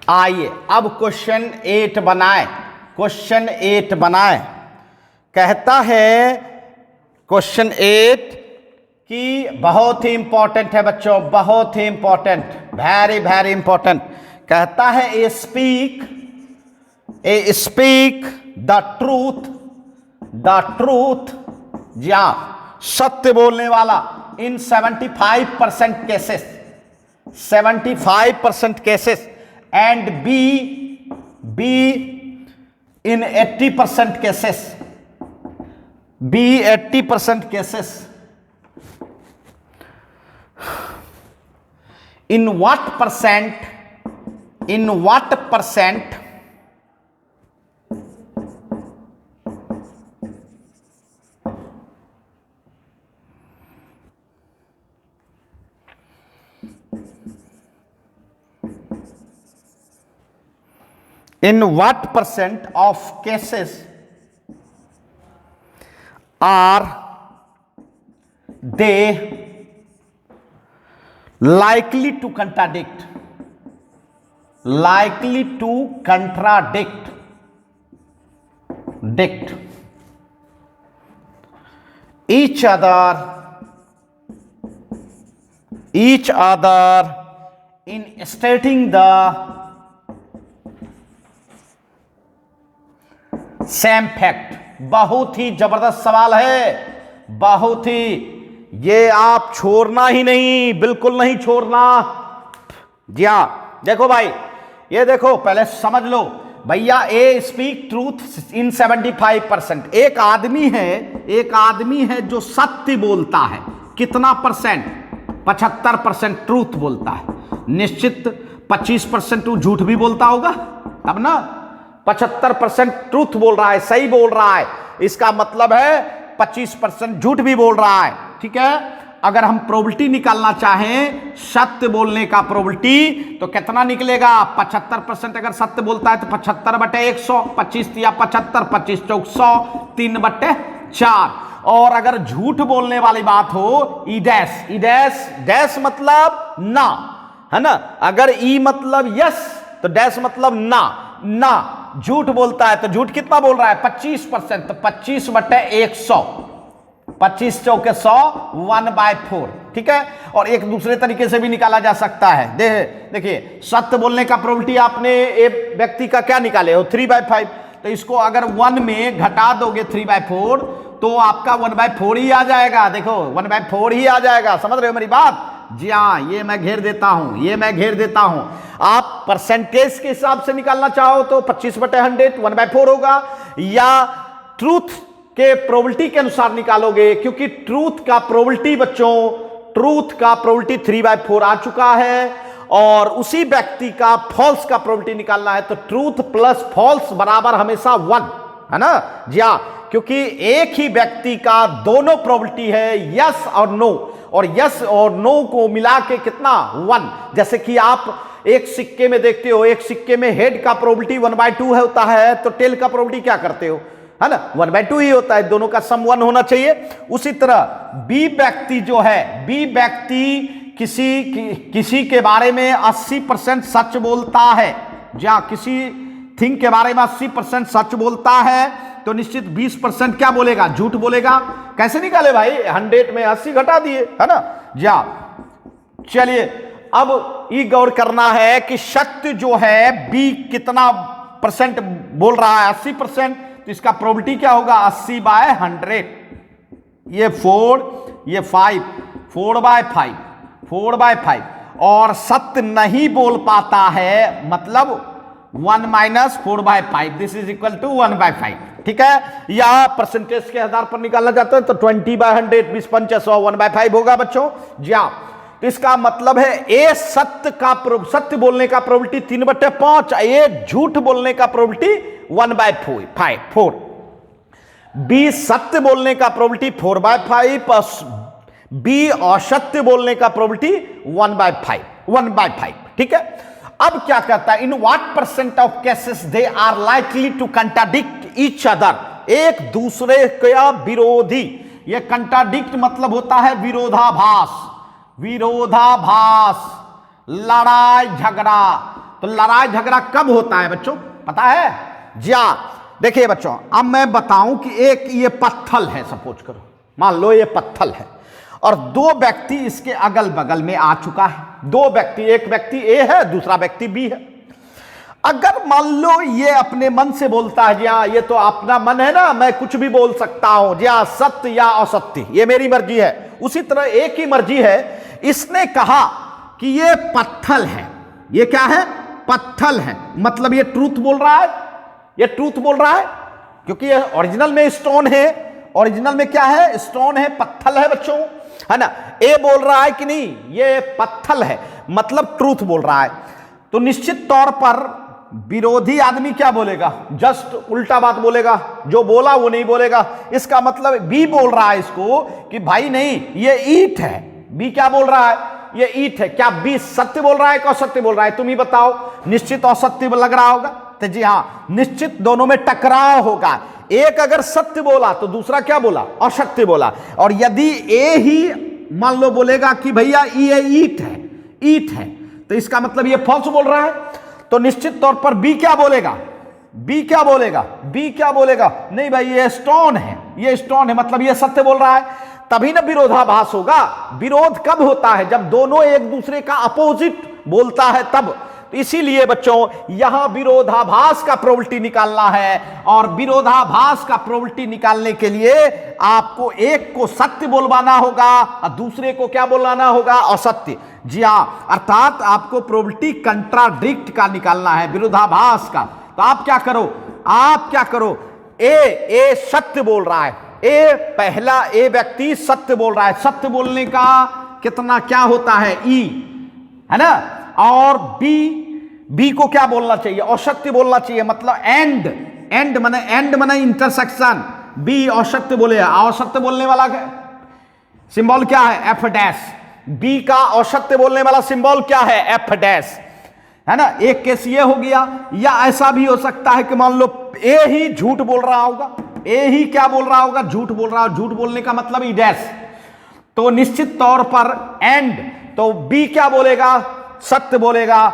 आइए अब क्वेश्चन 8 बनाए। क्वेश्चन 8 बनाए। कहता है क्वेश्चन 8 कि बहुत ही इंपॉर्टेंट है बच्चों, बहुत ही इंपॉर्टेंट, वेरी वेरी इंपॉर्टेंट। कहता है ए स्पीक द ट्रूथ, जी हाँ, सत्य बोलने वाला इन 75% cases, 75% cases, and be in 80% cases, be 80% cases. In what percent of cases are they likely to contradict each other in stating the same fact. बहुत ही जबरदस्त सवाल है, बहुत ही, ये आप छोड़ना ही नहीं, बिल्कुल नहीं छोड़ना। जी हां, देखो भाई, ये देखो, पहले समझ लो भैया, ए स्पीक ट्रूथ इन 75%। एक आदमी है जो सत्य बोलता है, कितना परसेंट? 75% ट्रूथ बोलता है। निश्चित 25% वो झूठ भी बोलता होगा, तब ना 75% ट्रूथ बोल रहा है, सही बोल रहा है, इसका मतलब है 25% झूठ भी बोल रहा है। ठीक है, अगर हम प्रोबेबिलिटी निकालना चाहें सत्य बोलने का प्रोबेबिलिटी, तो कितना निकलेगा? 75% अगर सत्य बोलता है तो 75/100, 25 या 75, 25 चौक 100, 3/4। और अगर झूठ बोलने वाली बात हो, ई डैश मतलब ना, है ना, अगर ई मतलब यस तो डैश मतलब ना झूठ बोलता है, तो झूठ कितना बोल रहा है? 25%, तो 25/100, 25 चौके 100, 1/4। ठीक है, और एक दूसरे तरीके से भी निकाला जा सकता है। देखिए, सत्य बोलने का प्रोबेबिलिटी आपने एक व्यक्ति का क्या निकाले हो? 3/5। तो इसको अगर 1 में घटा दोगे 3/4, तो आपका 1/4 ही आ जाएगा। देखो, 1/4 ही आ जाएगा। समझ रहे हो मेरी बात? जी हाँ, ये मैं घेर देता हूं। आप परसेंटेज के हिसाब से निकालना चाहो तो 25/100 1/4 होगा, या ट्रूथ के प्रोबेबिलिटी के अनुसार निकालोगे, क्योंकि ट्रूथ का प्रोबेबिलिटी बच्चों, ट्रूथ का प्रोबेबिलिटी 3/4 आ चुका है, और उसी व्यक्ति का फॉल्स का प्रोबेबिलिटी निकालना है, तो ट्रूथ प्लस फॉल्स बराबर हमेशा 1, है ना? जी हाँ, क्योंकि एक ही व्यक्ति का दोनों प्रोबेबिलिटी है, यस और नो, और यस और नो को मिला के कितना? 1। जैसे कि आप एक सिक्के में देखते हो, एक सिक्के में हेड का प्रोबेबिलिटी 1/2 होता है, तो टेल का प्रोबेबिलिटी क्या करते हो, है ना? 1/2 ही होता है, दोनों का सम 1 होना चाहिए। उसी तरह बी व्यक्ति जो है, बी व्यक्ति किसी के बारे में 80% सच बोलता है, जहां किसी थिंग के बारे में 80% सच बोलता है, तो निश्चित 20% क्या बोलेगा? झूठ बोलेगा। कैसे निकाले भाई? 100 में 80 घटा दिए, है ना? जा, चलिए अब ये गौर करना है कि सत्य जो है बी कितना परसेंट बोल रहा है? 80%। तो इसका प्रोबेबिलिटी क्या होगा? 80/100। ये 4, ये 5, 4/5, और सत्य नहीं बोल पाता है, मतलब 1 - 4/5, दिस इज इक्वल टू 1/5। ठीक है, या परसेंटेज के आधार पर निकालना चाहते हैं तो 20/100, 20 5 100, 1/5 होगा बच्चों। जी हाँ, तो इसका मतलब है ए सत्य बोलने का प्रोबेबिलिटी 3/5, ए झूठ बोलने का प्रोबेबिलिटी 1/4। बी सत्य बोलने का प्रोबेबिलिटी 4/5, बी असत्य बोलने का प्रोबेबिलिटी 1/5। ठीक है। अब क्या कहता है, in what percent of cases they are likely to contradict each other, एक दूसरे का विरोधी। ये कंट्राडिक्ट मतलब होता है विरोधाभास, विरोधाभास, लड़ाई झगड़ा। तो लड़ाई झगड़ा कब होता है बच्चों, पता है? जी हाँ, देखिए बच्चों, अब मैं बताऊं कि एक ये पत्थर है, सपोज करो, मान लो ये पत्थर है और दो व्यक्ति इसके अगल बगल में आ चुका है। दो व्यक्ति, एक व्यक्ति ए है, दूसरा व्यक्ति बी है। अगर मान लो ये अपने मन से बोलता है, जी हाँ ये तो अपना मन है ना, मैं कुछ भी बोल सकता हूं, जी हाँ सत्य या असत्य ये मेरी मर्जी है। उसी तरह एक ही मर्जी है, इसने कहा कि ये पत्थर है, ये क्या है, पत्थर है, मतलब ये ट्रूथ बोल रहा है, ये ट्रूथ बोल रहा है, क्योंकि ये ओरिजिनल में स्टोन है। ओरिजिनल में क्या है, स्टोन है, पत्थर है बच्चों, है ना। ए बोल रहा है कि नहीं ये पत्थर है, मतलब ट्रूथ बोल रहा है। तो निश्चित तौर पर विरोधी आदमी क्या बोलेगा, जस्ट उल्टा बात बोलेगा, जो बोला वो नहीं बोलेगा। इसका मतलब बी बोल रहा है इसको कि भाई नहीं ये ईंट है। बी क्या बोल रहा है, ये ईंट है। क्या बी सत्य बोल रहा है कि असत्य बोल रहा है, तुम ही बताओ। निश्चित असत्य लग रहा होगा, तो जी हाँ निश्चित दोनों में टकराव होगा। एक अगर सत्य बोला तो दूसरा क्या बोला, असत्य बोला। और यदि ए ही मान लो बोलेगा कि भैया ये ईंट है, ईंट है, तो इसका मतलब ये फॉल्स बोल रहा है। तो निश्चित तौर पर बी क्या बोलेगा, बी क्या बोलेगा, बी क्या बोलेगा, नहीं भाई ये स्टोन है, ये स्टोन है, मतलब ये सत्य बोल रहा है। तभी ना विरोधाभास होगा। विरोध कब होता है, जब दोनों एक दूसरे का अपोजिट बोलता है तब। तो इसीलिए बच्चों यहां विरोधाभास का प्रोबेबिलिटी निकालना है, और विरोधाभास का प्रोबेबिलिटी निकालने के लिए आपको एक को सत्य बोलवाना होगा और दूसरे को क्या बोलवाना होगा, असत्य। जी हाँ, अर्थात आपको प्रोबेबिलिटी कंट्राडिक्ट का निकालना है, विरोधाभास का। तो आप क्या करो, आप क्या करो, ए सत्य बोल रहा है, ए पहला ए व्यक्ति सत्य बोल रहा है। सत्य बोलने का कितना क्या होता है, ई, है ना। और बी को क्या बोलना चाहिए, असत्य बोलना चाहिए, मतलब एंड माने इंटरसेक्शन। बी असत्य बोले, असत्य बोलने वाला सिंबल क्या है, एफ डैश। बी का असत्य बोलने वाला सिंबल क्या है, एफ डैश, है ना। एक केस ये हो गया, या ऐसा भी हो सकता है कि मान लो ए ही झूठ बोल रहा होगा, ए ही क्या बोल रहा होगा, झूठ बोल रहा हो। झूठ बोलने का मतलब ई डैश। तो निश्चित तौर पर एंड, तो बी क्या बोलेगा, सत्य बोलेगा,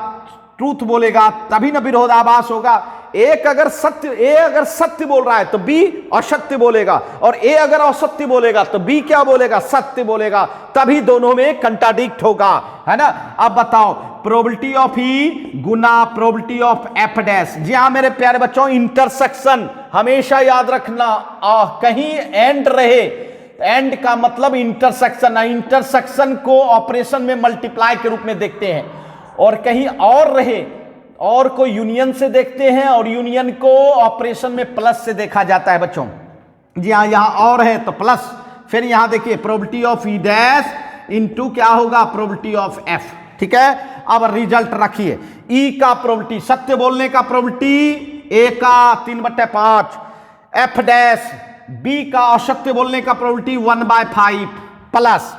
ट्रूथ बोलेगा, तभी ना विरोधाभास होगा। एक अगर सत्य, ए अगर सत्य बोल रहा है तो बी असत्य बोलेगा, और ए अगर असत्य बोलेगा तो बी क्या बोलेगा, सत्य बोलेगा, तभी दोनों में कंट्राडिक्ट होगा, है ना। अब बताओ, प्रोबेबिलिटी ऑफ ई गुना प्रोबेबिलिटी ऑफ एफ डैश। जी हाँ मेरे प्यारे बच्चों, इंटरसेक्शन हमेशा याद रखना, कहीं एंड रहे, एंड का मतलब इंटरसेक्शन। इंटरसेक्शन को ऑपरेशन में मल्टीप्लाई के रूप में देखते हैं, और कहीं और रहे और को यूनियन से देखते हैं, और यूनियन को ऑपरेशन में प्लस से देखा जाता है बच्चों। जी हाँ, यहां और है तो प्लस, फिर यहां देखिए probability of E dash into क्या होगा, प्रोबेबिलिटी ऑफ एफ। ठीक है, अब रिजल्ट रखिए। ई का प्रोबेबिलिटी, सत्य बोलने का प्रोबेबिलिटी ए का 3/5, एफ डैश बी का असत्य बोलने का probability 1/5 plus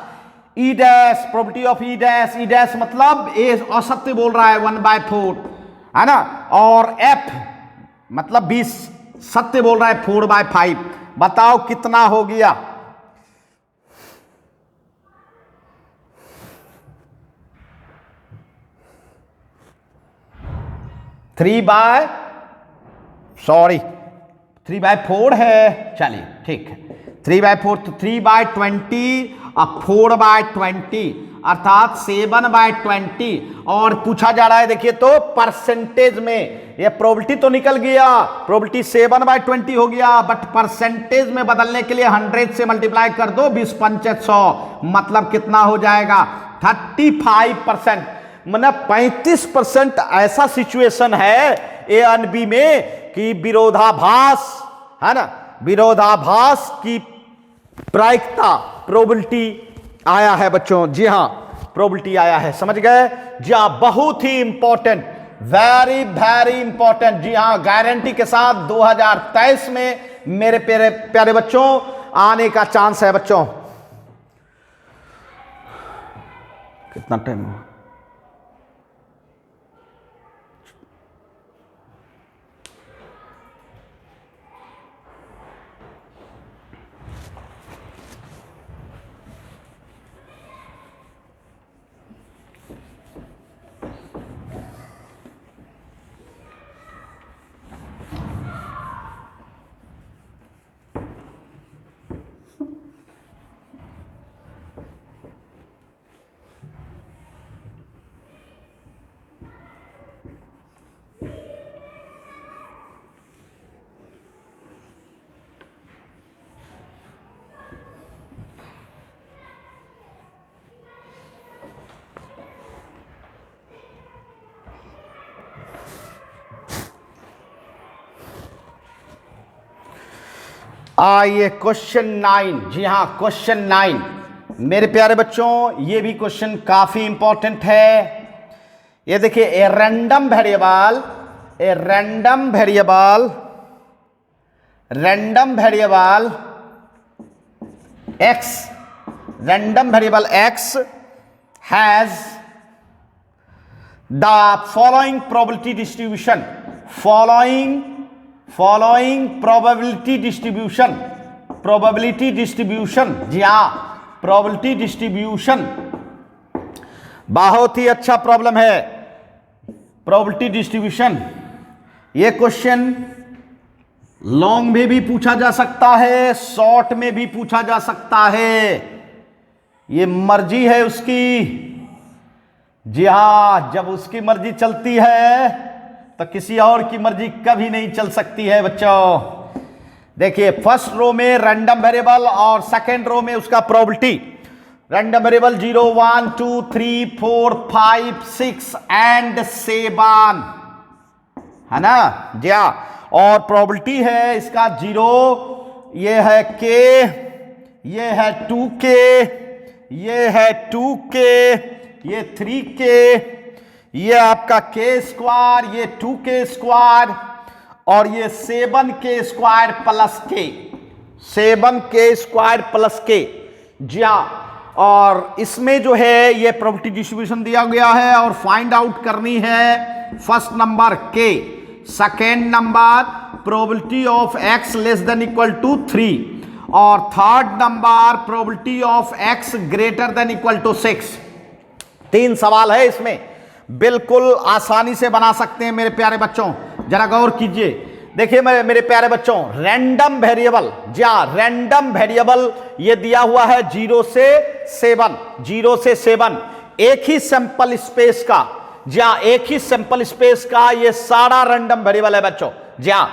E dash, probability of E dash, E dash मतलब ए असत्य बोल रहा है 1/4, है ना। और एफ मतलब बी सत्य बोल रहा है 4/5। बताओ कितना हो गया, थ्री बाय 3/4 है। चलिए ठीक है, 3/4 तो 3/20 और 4/20 अर्थात 7/20। और पूछा जा रहा है, देखिए तो परसेंटेज में, ये प्रोबेबिलिटी तो निकल गया, प्रोबेबिलिटी 7/20 हो गया, बट परसेंटेज में बदलने के लिए 100 से मल्टीप्लाई कर दो, 20×5 100, मतलब कितना हो जाएगा 35%, मतलब 35% ऐसा सिचुएशन है ए एंड बी में कि विरोधाभास, है ना, विरोधाभास की प्रायिकता प्रोबेबिलिटी आया है बच्चों। जी हां, प्रोबेबिलिटी आया है, समझ गए। जी हां, बहुत ही इंपॉर्टेंट, वेरी वेरी इंपॉर्टेंट। जी हां, गारंटी के साथ 2023 में मेरे प्यारे बच्चों आने का चांस है बच्चों। कितना टाइम हुआ, आइए क्वेश्चन 9। जी हाँ, क्वेश्चन 9 मेरे प्यारे बच्चों, ये भी क्वेश्चन काफी इंपॉर्टेंट है। ये देखिए, a random variable x has the following probability distribution, probability distribution। जी हाँ, probability distribution बहुत ही अच्छा प्रॉब्लम है, probability distribution। ये क्वेश्चन लॉन्ग में भी पूछा जा सकता है, शॉर्ट में भी पूछा जा सकता है, ये मर्जी है उसकी। जी हाँ, जब उसकी मर्जी चलती है तो किसी और की मर्जी कभी नहीं चल सकती है बच्चों। देखिए, फर्स्ट रो में रैंडम वेरिएबल और सेकंड रो में उसका प्रोबेबिलिटी। रैंडम वेरिएबल 0 1 2 3 4 5 6 एंड 7 है ना। जी हाँ, और प्रोबेबिलिटी है इसका 0, ये है k, ये है 2k, ये है 2k, ये 3k, ये आपका k स्क्वायर, ये 2k स्क्वायर, और ये 7k square plus k, 7k square plus k। जी हाँ, और इसमें जो है ये प्रोबेबिलिटी डिस्ट्रीब्यूशन दिया गया है और फाइंड आउट करनी है first number k, second number probability of x less than equal to 3, और third number probability of x greater than equal to 6। 3 सवाल है इसमें, बिल्कुल आसानी से बना सकते हैं मेरे प्यारे बच्चों। जरा गौर कीजिए। देखिए मेरे प्यारे बच्चों, रैंडम वेरिएबल, जी हाँ, रैंडम वेरिएबल ये दिया हुआ है 0 से 7, एक ही सैंपल स्पेस का। जी हाँ, एक ही सैंपल स्पेस का ये सारा रैंडम वेरिएबल है बच्चों। जी हाँ,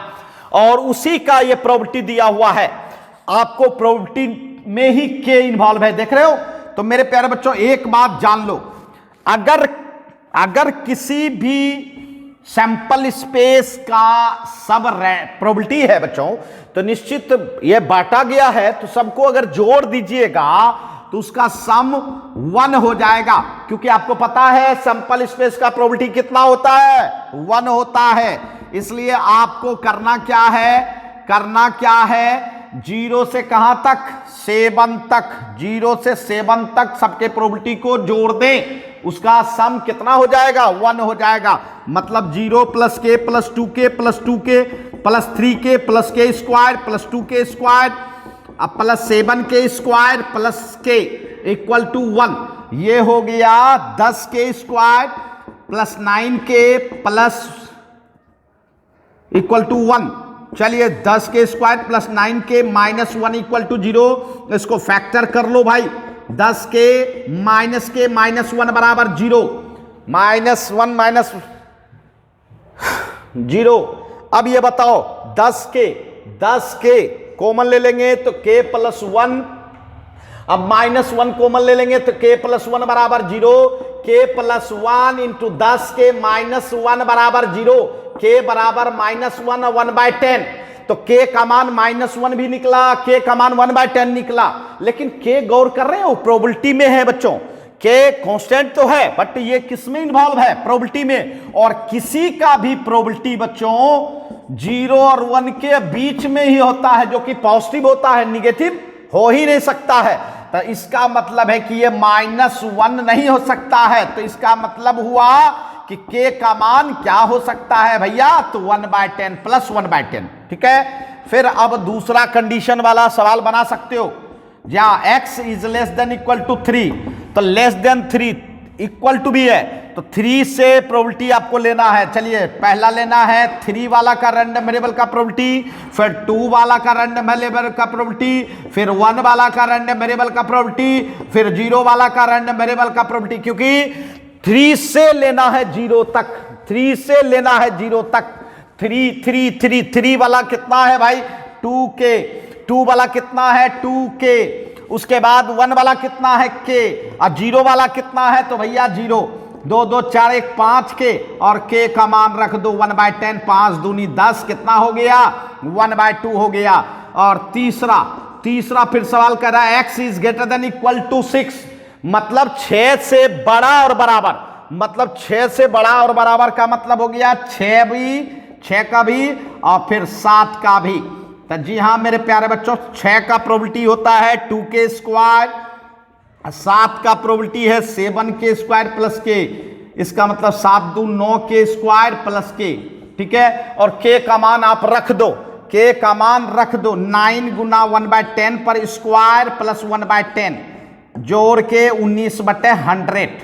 और उसी का ये प्रोबेबिलिटी दिया हुआ है। आपको प्रोबेबिलिटी में ही के इन्वॉल्व है, देख रहे हो। तो मेरे प्यारे बच्चों, एक बात जान लो, अगर किसी भी सैंपल स्पेस का सब प्रोबेबिलिटी है बच्चों, तो निश्चित ये बांटा गया है, तो सबको अगर जोड़ दीजिएगा तो उसका सम 1 हो जाएगा, क्योंकि आपको पता है सैंपल स्पेस का प्रोबेबिलिटी कितना होता है, 1 होता है। इसलिए आपको करना क्या है, 0 से कहां तक, 7 तक, 0 से 7 तक सबके प्रोबेबिलिटी को जोड़ दें, उसका सम कितना हो जाएगा, 1 हो जाएगा। मतलब 0 plus k plus 2k plus 2k plus 3k plus k square plus 2k square अब plus 7k square plus k equal to 1। ये हो गया 10k square plus 9k plus equal to 1। चलिए 10k square plus 9k minus 1 equal to 0, इसको फैक्टर कर लो भाई। 10k माइनस k माइनस 1 बराबर 0, -1 माइनस 0। अब ये बताओ 10k कॉमन ले लेंगे तो k प्लस 1, अब -1 कॉमन ले लेंगे तो k प्लस 1 बराबर 0, k plus 1 into 10k minus 1 बराबर 0, k बराबर -1 और 1/10। तो k का मान -1 भी निकला, k का मान 1/10 निकला। लेकिन k गौर कर रहे हो, प्रोबेबिलिटी में है बच्चों, k कांस्टेंट तो है, बट ये किस में इन्वॉल्व है, प्रोबेबिलिटी में। और किसी का भी प्रोबेबिलिटी बच्चों 0 और 1 के बीच में ही होता है, जो कि पॉजिटिव होता है, निगेटिव हो ही नहीं सकता है। तो इसका मतलब है कि ये -1 नहीं हो सकता है। तो इसका मतलब हुआ कि k का मान क्या हो सकता है भैया, तो 1/10 प्लस 1/10। ठीक है, फिर अब दूसरा कंडीशन वाला सवाल बना सकते हो, जहां x is less than equal to 3, तो लेस देन 3 इक्वल टू भी है, तो 3 से प्रोबेबिलिटी आपको लेना है। चलिए पहला लेना है 3 वाला का रैंडम वेरिएबल का प्रोबेबिलिटी, फिर 2 वाला का रैंडम वेरिएबल का प्रोबेबिलिटी, फिर 1 वाला का रैंडम वेरिएबल का प्रोबेबिलिटी, फिर 0 वाला का रैंडम वेरिएबल का प्रोबेबिलिटी। क्योंकि 3 से लेना है 0 तक, 3 से लेना है 0 तक। 3 वाला कितना है भाई, 2k, 2 वाला कितना है 2k, उसके बाद 1 वाला कितना है k, और 0 वाला कितना है, तो भैया 0, 2 2 4 1 5k, और k का मान रख दो 1/10, 5 दूनी 10, कितना हो गया 1/2 हो गया। और तीसरा फिर सवाल कर रहा है x is greater than equal to 6, मतलब 6 से बड़ा और बराबर, मतलब 6 से बड़ा और बराबर का मतलब हो गया 6 का भी और फिर 7 का भी। तो जी हाँ मेरे प्यारे बच्चों, 6 का प्रोबेबिलिटी होता है 2k स्क्वायर, 7 का प्रोबेबिलिटी है 7k स्क्वायर प्लस k, इसका मतलब 7 दूनी 9k स्क्वायर प्लस k, ठीक है। और k का मान आप रख दो, k का मान रख दो 9 गुना 1/10 पर स्क्वायर प्लस 1/10 जोड़ के 19/100,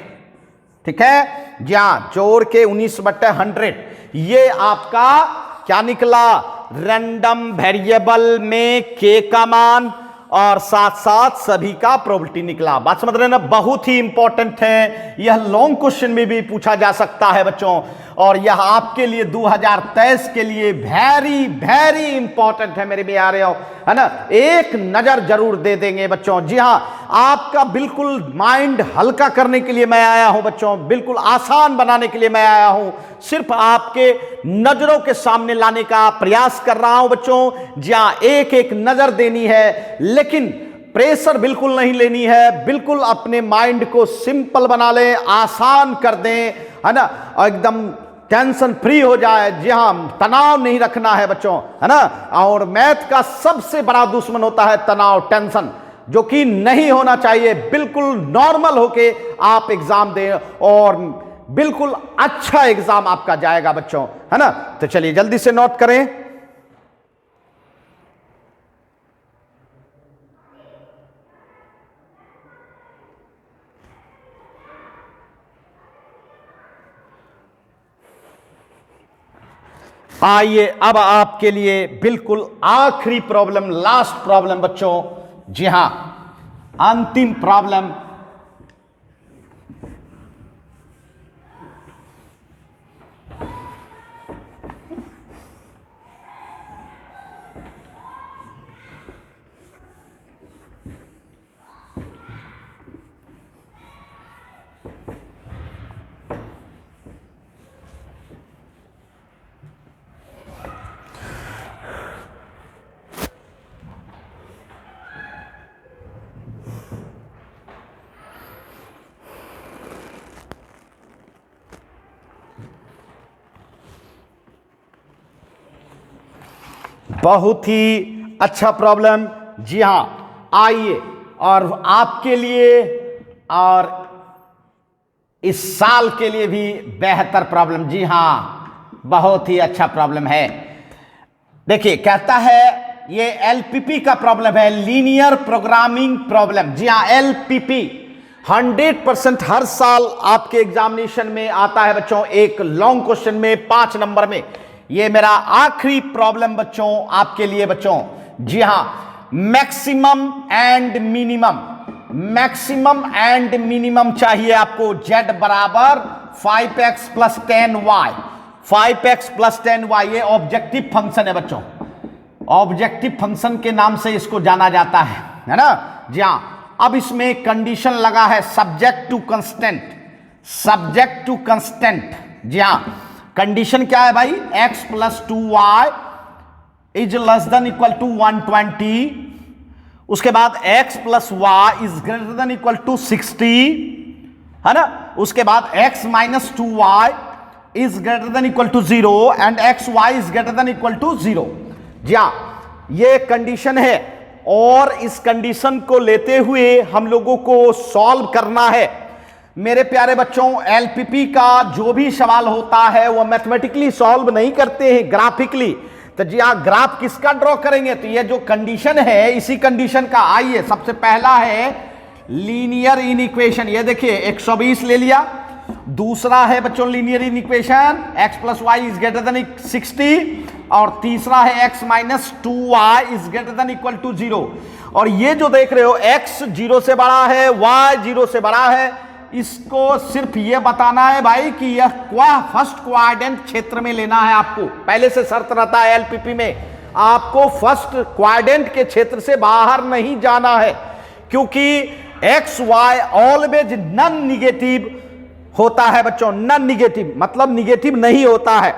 ठीक है जी हाँ, जोड़ के 19/100। ये आपका क्या निकला, रैंडम वेरिएबल में k का मान और साथ साथ सभी का प्रोबेबिलिटी निकला। बात समझ रहे हैं ना, बहुत ही इंपॉर्टेंट है, यह लॉन्ग क्वेश्चन में भी पूछा जा सकता है बच्चों, और यह आपके लिए 2023 के लिए वेरी वेरी इंपॉर्टेंट है मेरे प्यारे हो, है ना। एक नजर जरूर दे देंगे बच्चों। जी हाँ, आपका बिल्कुल माइंड हल्का करने के लिए मैं आया हूं बच्चों, बिल्कुल आसान बनाने के लिए मैं आया हूं, सिर्फ आपके नजरों के सामने लाने का प्रयास कर रहा हूं बच्चों। जी हाँ, एक एक नजर देनी है, लेकिन प्रेशर बिल्कुल नहीं लेनी है, बिल्कुल अपने माइंड को सिंपल बना ले, आसान कर दें, है ना, एकदम टेंशन फ्री हो जाए। जी हाँ, तनाव नहीं रखना है बच्चों, है ना। और मैथ का सबसे बड़ा दुश्मन होता है तनाव, टेंशन, जो कि नहीं होना चाहिए। बिल्कुल नॉर्मल होके आप एग्जाम दें और बिल्कुल अच्छा एग्जाम आपका जाएगा बच्चों, है ना। तो चलिए जल्दी से नोट करें। आइए अब आपके लिए बिल्कुल आखिरी प्रॉब्लम, लास्ट प्रॉब्लम बच्चों। जी हां, अंतिम प्रॉब्लम। बहुत ही अच्छा प्रॉब्लम। जी हां, आइए और आपके लिए और इस साल के लिए भी बेहतर प्रॉब्लम। जी हां, बहुत ही अच्छा प्रॉब्लम है। देखिए कहता है, ये एलपीपी का प्रॉब्लम है, लीनियर प्रोग्रामिंग प्रॉब्लम। जी हां, एलपीपी 100% हर साल आपके एग्जामिनेशन में आता है बच्चों, एक लॉन्ग क्वेश्चन में 5 नंबर में। ये मेरा आखिरी प्रॉब्लम बच्चों आपके लिए बच्चों। जी हां, maximum and minimum, maximum and minimum चाहिए आपको। z बराबर 5x plus 10y, 5x plus 10y, ये ऑब्जेक्टिव फंक्शन है बच्चों, ऑब्जेक्टिव फंक्शन के नाम से इसको जाना जाता है ना। जी हां, अब इसमें कंडीशन लगा है subject to constant, subject to constant. जी हां, कंडीशन क्या है भाई, x plus 2y is less than equal to 120, उसके बाद x plus Y is greater than equal to 60, है ना। उसके बाद x minus 2y is greater than equal to 0 and xy is greater than equal to 0। जी हां, ये कंडीशन है और इस कंडीशन को लेते हुए हम लोगों को सॉल्व करना है। मेरे प्यारे बच्चों, एलपीपी का जो भी सवाल होता है वो मैथमेटिकली सॉल्व नहीं करते हैं, ग्राफिकली। तो जी हाँ, ग्राफ किसका ड्रॉ करेंगे, तो ये जो कंडीशन है इसी कंडीशन का। आइए, सबसे पहला है लीनियर इन इक्वेशन, ये देखिए 120 ले लिया। दूसरा है बच्चों linear inequation x plus Y is greater than 60, और तीसरा है x minus 2y is greater than equal to 0। और ये जो देख रहे हो x 0 से बड़ा है, y 0 से बड़ा है, इसको सिर्फ ये बताना है भाई कि यह फर्स्ट क्वाड्रेंट क्षेत्र में लेना है आपको। पहले से शर्त रहता है एलपीपी में, आपको फर्स्ट क्वाड्रेंट के क्षेत्र से बाहर नहीं जाना है, क्योंकि x why always non negative होता है बच्चों, नॉन निगेटिव मतलब निगेटिव नहीं होता है।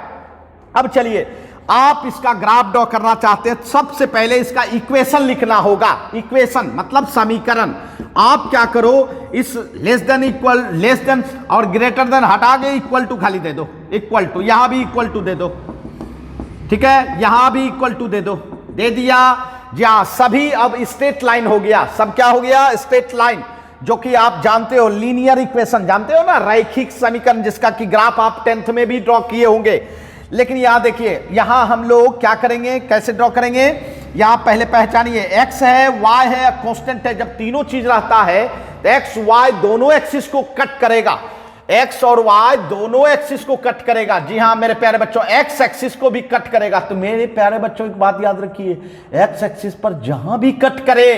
अब चलिए आप इसका ग्राफ ड्रॉ करना चाहते हैं, सबसे पहले इसका इक्वेशन लिखना होगा। इक्वेशन मतलब समीकरण। आप क्या करो, इस less than equal, less than और ग्रेटर देन हटा के इक्वल टू खाली दे दो, इक्वल टू, यहां भी इक्वल टू दे दो, ठीक है, यहां भी इक्वल टू दे दो, दे दिया जी हाँ। सभी अब स्ट्रेट लाइन हो गया, सब क्या हो गया, स्ट्रेट लाइन, जो कि आप जानते हो लीनियर इक्वेशन, जानते हो ना, रैखिक समीकरण, जिसका कि ग्राफ आप 10th में भी ड्रॉ किए होंगे। लेकिन यहां देखिए, यहां हम लोग क्या करेंगे, कैसे ड्रॉ करेंगे, यहां पहले पहचानिए, x है, y है, कांस्टेंट है। जब तीनों चीज रहता है तो x y दोनों एक्सिस को कट करेगा, x और y दोनों एक्सिस को कट करेगा। जी हां मेरे प्यारे बच्चों, x एक्सिस को भी कट करेगा। तो मेरे प्यारे बच्चों एक बात याद रखिए, x एक्सिस पर जहां भी कट करे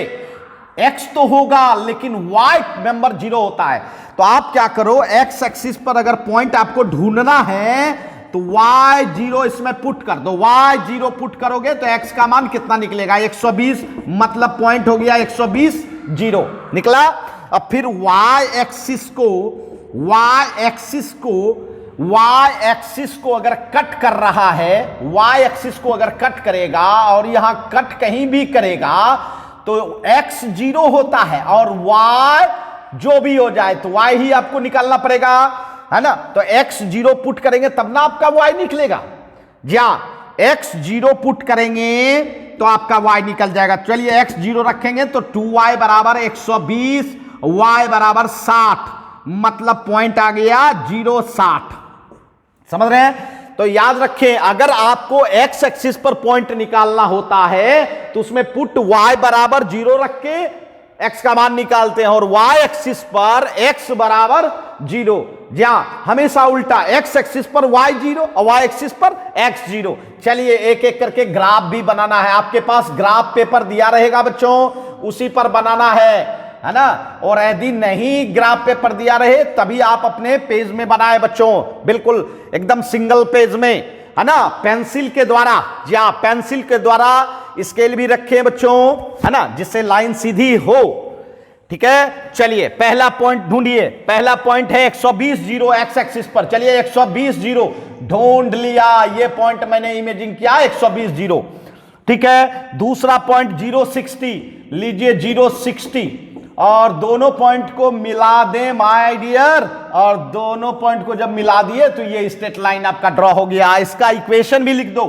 x तो होगा, लेकिन y मेंबर 0 होता है। तो आप क्या करो, x एक्सिस पर अगर पॉइंट आपको ढूंढना है तो y0 इसमें पुट कर दो, y0 पुट करोगे तो x का मान कितना निकलेगा, 120, मतलब पॉइंट हो गया 120, 0 निकला। अब फिर y एक्सिस को अगर कट कर रहा है, y एक्सिस को अगर कट करेगा और यहां कट कहीं भी करेगा तो x 0 होता है और y जो भी हो जाए तो y ही आपको निकालना पड़ेगा, है ना। तो x 0 पुट करेंगे तब ना आपका y निकलेगा। जी हाँ, x 0 पुट करेंगे तो आपका y निकल जाएगा। चलिए x 0 रखेंगे तो 2y बराबर 120, y बराबर 60, मतलब पॉइंट आ गया 0, 60। समझ रहे हैं? तो याद रखें, अगर आपको x एक्सिस पर पॉइंट निकालना होता है तो उसमें पुट y बराबर 0 रख के x का मान निकालते हैं, और y एक्सिस पर x बराबर 0। जहां हमेशा उल्टा, x एक्सिस पर y 0 और y एक्सिस पर x 0। चलिए एक एक करके ग्राफ भी बनाना है। आपके पास ग्राफ पेपर दिया रहेगा बच्चों, उसी पर बनाना है ना। और यदि नहीं ग्राफ पेपर दिया रहे तभी आप अपने पेज में बनाए बच्चों, बिल्कुल एकदम सिंगल पेज में, है ना, पेंसिल के द्वारा। जी हाँ, पेंसिल के द्वारा स्केल भी रखें बच्चों, है ना, जिससे लाइन सीधी हो। ठीक है, चलिए पहला पॉइंट ढूंढिए। पहला पॉइंट है 120, 0 एक्स एक्सिस पर। चलिए 120, 0 ढूंढ लिया, ये पॉइंट मैंने इमेजिंग किया 120, 0। ठीक है, दूसरा पॉइंट 0, 60 लीजिए, 0, 60, और दोनों पॉइंट को मिला दें माय डियर, और दोनों पॉइंट को जब मिला दिए तो ये स्ट्रेट लाइन आपका ड्रॉ हो गया। इसका इक्वेशन भी लिख दो,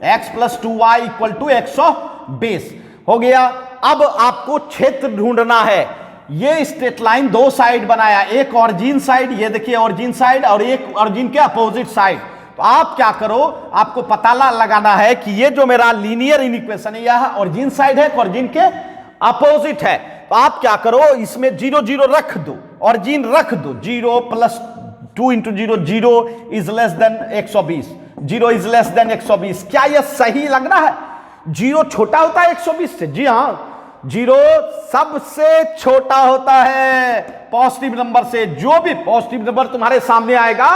x + 2y = 120 हो गया। अब आपको क्षेत्र ढूंढना है। ये स्ट्रेट लाइन दो साइड बनाया, एक ऑरिजिन साइड, ये देखिए ऑरिजिन साइड, और एक ऑरिजिन के अपोजिट साइड। तो आप क्या करो, आपको पता लगाना है कि ये जो मेरा लीनियर इक्वेशन है, यह ऑरिजिन साइड है, ऑरिजिन के अपोजिट है। तो आप क्या करो, इसमें 0, 0 रख दो, ऑरिजिन रख दो। 0 + 2 × 0, 0 is less then 120, 0 is less then 120। क्या यह सही लग रहा है? 0 छोटा होता है 120 से? जी हाँ, 0 सबसे छोटा होता है पॉजिटिव नंबर से। जो भी पॉजिटिव नंबर तुम्हारे सामने आएगा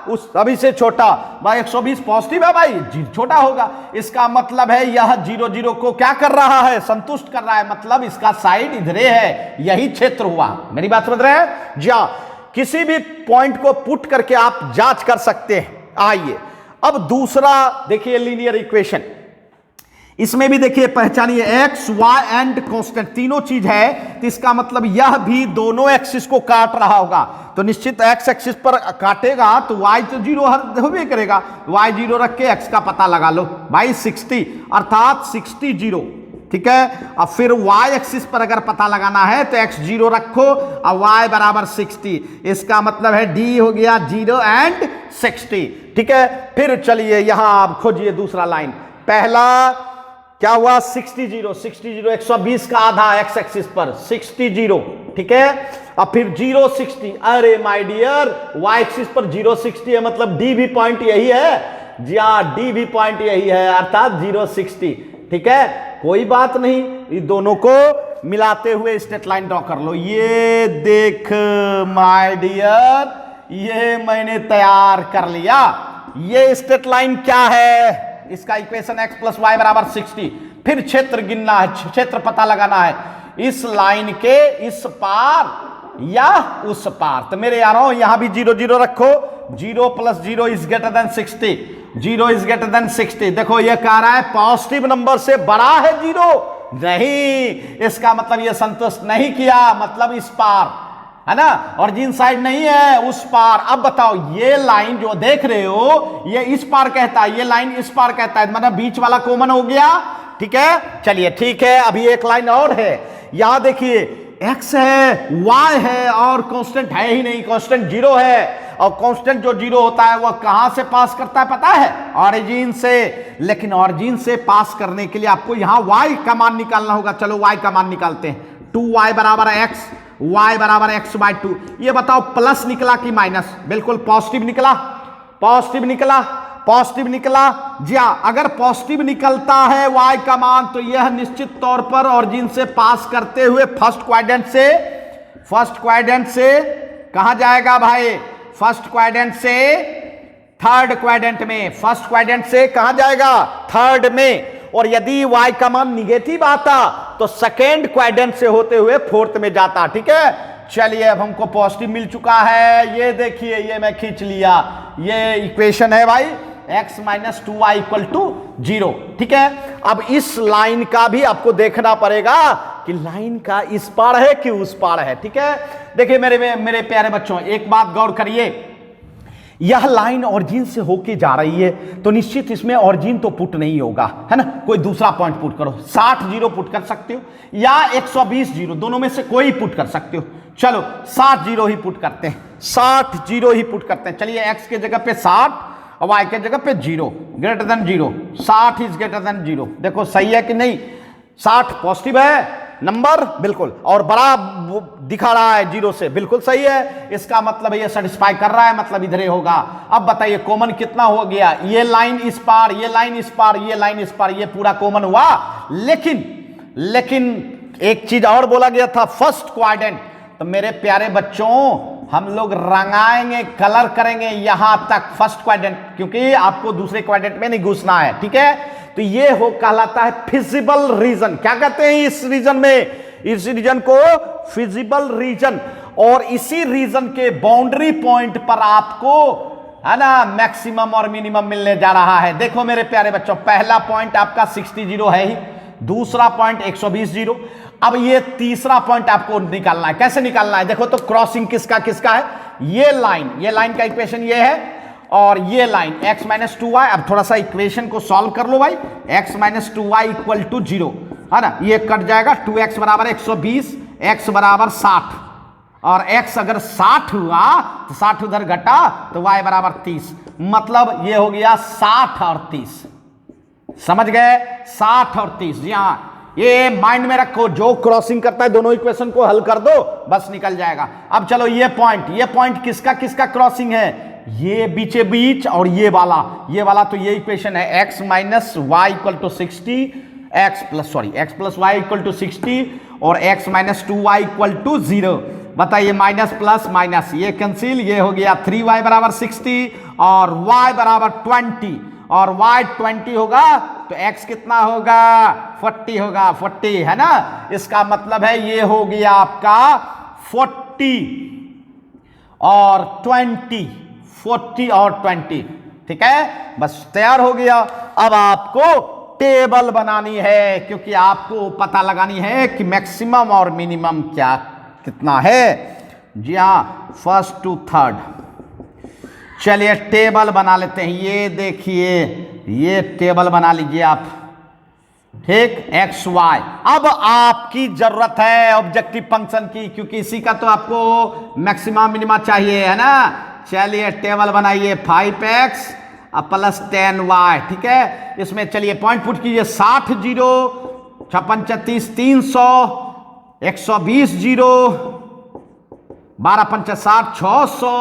उस सभी से छोटा। भाई 120 पॉजिटिव है भाई, छोटा होगा। इसका मतलब है यह 0, 0 को क्या कर रहा है, संतुष्ट कर रहा है, मतलब इसका साइड इधरे है, यही क्षेत्र हुआ। मेरी बात समझ रहे हैं? जी हाँ, किसी भी पॉइंट को पुट करके आप जांच कर सकते हैं। आइए अब दूसरा देखिए लीनियर इक्वेशन। इसमें भी देखिए पहचानिए, x, y एंड कांस्टेंट तीनों चीज है, तो इसका मतलब यह भी दोनों एक्सिस को काट रहा होगा। तो निश्चित x एक्सिस पर काटेगा तो y तो 0 होबे करेगा। y 0 रख के x का पता लगा लो भाई, 60 अर्थात 60, 0। ठीक है, अब फिर y एक्सिस पर अगर पता लगाना है तो x 0 रखो और y बराबर 60। इसका मतलब है d हो गया 0 एंड 60। ठीक है, फिर चलिए यहां आप खोजिए दूसरा लाइन। पहला क्या हुआ, 60, 0, 60, 0 120 का आधा x एक्सिस पर 60, 0। ठीक है, अब फिर 0, 60। अरे माय डियर, y एक्सिस पर 0, 60 है, मतलब d भी पॉइंट यही है। जी हाँ, d भी पॉइंट यही है, अर्थात 0, 60। ठीक है, कोई बात नहीं, इन दोनों को मिलाते हुए स्ट्रेट लाइन ड्रॉ कर लो। ये देख माय डियर, ये मैंने तैयार कर लिया। ये स्ट्रेट लाइन क्या है, इसका इक्वेशन x + y = 60। फिर क्षेत्र गिनना है, क्षेत्र पता लगाना है, इस लाइन के इस पार या उस पार। तो मेरे यारों यहां भी 0, 0 रखो, 0 + 0 = 60। 0 इज ग्रेटर देन 60। देखो ये कह रहा है पॉजिटिव नंबर से बड़ा है 0, नहीं, इसका मतलब ये संतुष्ट नहीं किया, मतलब इस पार है ना, ऑरिजिन साइड नहीं है, उस पार। अब बताओ ये लाइन जो देख रहे हो ये इस पार कहता है, ये लाइन इस पार कहता है, मतलब बीच वाला कॉमन हो गया। ठीक है, चलिए ठीक है। अभी एक लाइन और है, यहां देखिए x है, y है और कांस्टेंट है ही नहीं, कांस्टेंट 0 है। और कांस्टेंट जो 0 होता है वह कहां से पास करता है पता है? ऑरिजिन से। लेकिन ऑरिजिन से पास करने के लिए आपको यहां y का मान निकालना होगा। चलो y का मान निकालते हैं। 2y बराबर x, y बराबर x/2। ये बताओ प्लस निकला कि माइनस? बिल्कुल पॉजिटिव निकला, पॉजिटिव निकला, पॉजिटिव निकला। जी हाँ, अगर पॉजिटिव निकलता है y का मान तो यह निश्चित तौर पर ऑरिजिन से पास करते हुए फर्स्ट क्वाड्रेंट से कहां जाएगा भाई? फर्स्ट क्वाड्रेंट से थर्ड क्वाड्रेंट में, फर्स्ट क्वाड्रेंट से कहां जाएगा? थर्ड में। और यदि y का मान निगेटिव आता तो सेकेंड क्वाड्रेंट से होते हुए फोर्थ में जाता। ठीक है, चलिए अब हमको पॉजिटिव मिल चुका है। ये देखिए, ये मैं खींच लिया, ये इक्वेशन है भाई x - 2y = 0। ठीक है, अब इस लाइन का भी आपको देखना पड़ेगा कि लाइन का इस पार है कि उस पार है। ठीक है, देखिए मेरे प्यारे बच्चों, एक बात गौर करिए, यह लाइन ऑरिजिन से होके जा रही है तो निश्चित इसमें ऑरिजिन तो पुट नहीं होगा, है ना। कोई दूसरा पॉइंट पुट करो, 60 0 पुट कर सकते हो या 120 0, दोनों में से कोई पुट कर सकते हो। चलो 60 0 ही पुट करते हैं, 60 0 ही पुट करते हैं। चलिए x के जगह पे 60 और y के जगह पे 0, greater than 0, 60 is greater then 0। देखो सही है कि नहीं? 60 पॉजिटिव है नंबर, बिल्कुल, और बड़ा दिखा रहा है 0 से, बिल्कुल सही है। इसका मतलब ये सेटिस्फाई कर रहा है, मतलब इधर ही होगा। अब बताइए कॉमन कितना हो गया? ये लाइन इस पार, ये लाइन इस पार, ये लाइन इस पार, ये पूरा कॉमन हुआ। लेकिन एक चीज और बोला गया था, फर्स्ट क्वाड्रेंट। तो मेरे प्यारे बच्चों, हम लोग रंगाएंगे, कलर करेंगे यहां तक फर्स्ट क्वाड्रेंट, क्योंकि आपको दूसरे क्वाड्रेंट में नहीं घुसना है। ठीक है, तो ये हो कहलाता है फिजिबल रीजन। क्या कहते हैं इस रीजन में? इस रीजन को फिजिबल रीजन। और इसी रीजन के बाउंड्री पॉइंट पर आपको, है ना, मैक्सिमम और मिनिमम मिलने जा रहा है। देखो मेरे प्यारे बच्चों, पहला पॉइंट आपका 60 0 है ही, दूसरा पॉइंट 120 0। अब ये तीसरा पॉइंट आपको निकालना है। कैसे निकालना है? देखो तो क्रॉसिंग किसका किसका है? ये लाइन का इक्वेशन ये है और ये लाइन x - 2y। अब थोड़ा सा इक्वेशन को सॉल्व कर लो भाई। x - 2y = 0, है ना, ये कट जाएगा। 2x बराबर 120, x बराबर 60, और x अगर 60 हुआ तो 60 उधर घटा तो y बराबर 30, मतलब ये हो गया 60 और 30। समझ गए? 60 और 30। जी हाँ, ये माइंड में रखो, जो क्रॉसिंग करता है दोनों इक्वेशन को हल कर दो, बस निकल जाएगा। अब चलो ये पॉइंट किसका किसका क्रॉसिंग है? ये बीचे बीच और ये वाला तो ये इक्वेशन है x - y = 60, x + y = 60 और x - 2y = 0। बताइए माइनस प्लस माइनस, ये कैंसिल, ये हो गया 3y बराबर 60 और y बराबर 20, और y 20 होगा तो x कितना होगा? 40 होगा, 40, है ना। इसका मतलब है ये हो गया आपका 40 और 20, 40 और 20। ठीक है, बस तैयार हो गया। अब आपको टेबल बनानी है, क्योंकि आपको पता लगानी है कि मैक्सिमम और मिनिमम क्या कितना है। जी हाँ, फर्स्ट टू थर्ड। चलिए टेबल बना लेते हैं। ये देखिए, ये टेबल बना लीजिए आप। ठीक, x y। अब आपकी जरूरत है ऑब्जेक्टिव फंक्शन की, क्योंकि इसी का तो आपको मैक्सिमम मिनिमम चाहिए, है ना। चलिए टेबल बनाइए। 5x + 10y। ठीक है, इसमें चलिए पॉइंट पुट कीजिए। 60 0, 56 30 300, 120 0, 12 5 60, 600,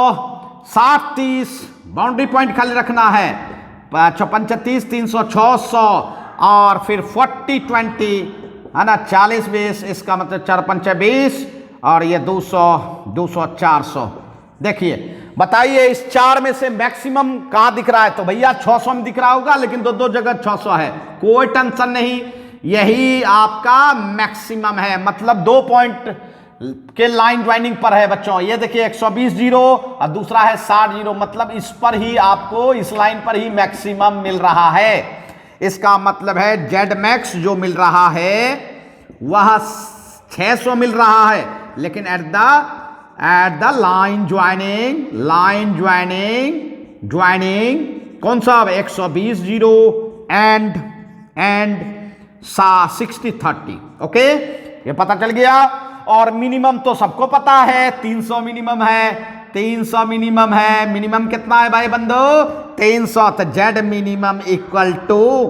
60 30, बाउंड्री पॉइंट खाली रखना है। 56 30 300 600 और फिर 40 20, है ना, 40 20, इसका मतलब 4 5 20 और ये 200 200 400। देखिए बताइए इस 4 में से मैक्सिमम कहां दिख रहा है? तो भैया 600 में दिख रहा होगा, लेकिन दो जगह 600 है, कोई टेंशन नहीं, यही आपका मैक्सिमम है। मतलब 2 पॉइंट के लाइन ज्वाइनिंग पर है बच्चों। ये देखिए 120 जीरो और दूसरा है 60 जीरो, मतलब इस पर ही आपको, इस लाइन पर ही मैक्सिमम मिल रहा है। इसका मतलब है जेड मैक्स जो मिल रहा है वह 600 मिल रहा है, लेकिन एट द लाइन ज्वाइनिंग कौन सा 120 जीरो एंड 60-30। ओके, ये पता चल गया। और मिनिमम तो सबको पता है 300 मिनिमम है, 300 मिनिमम है। मिनिमम कितना है भाई बंदो? 300। तो जेड मिनिमम इक्वल टू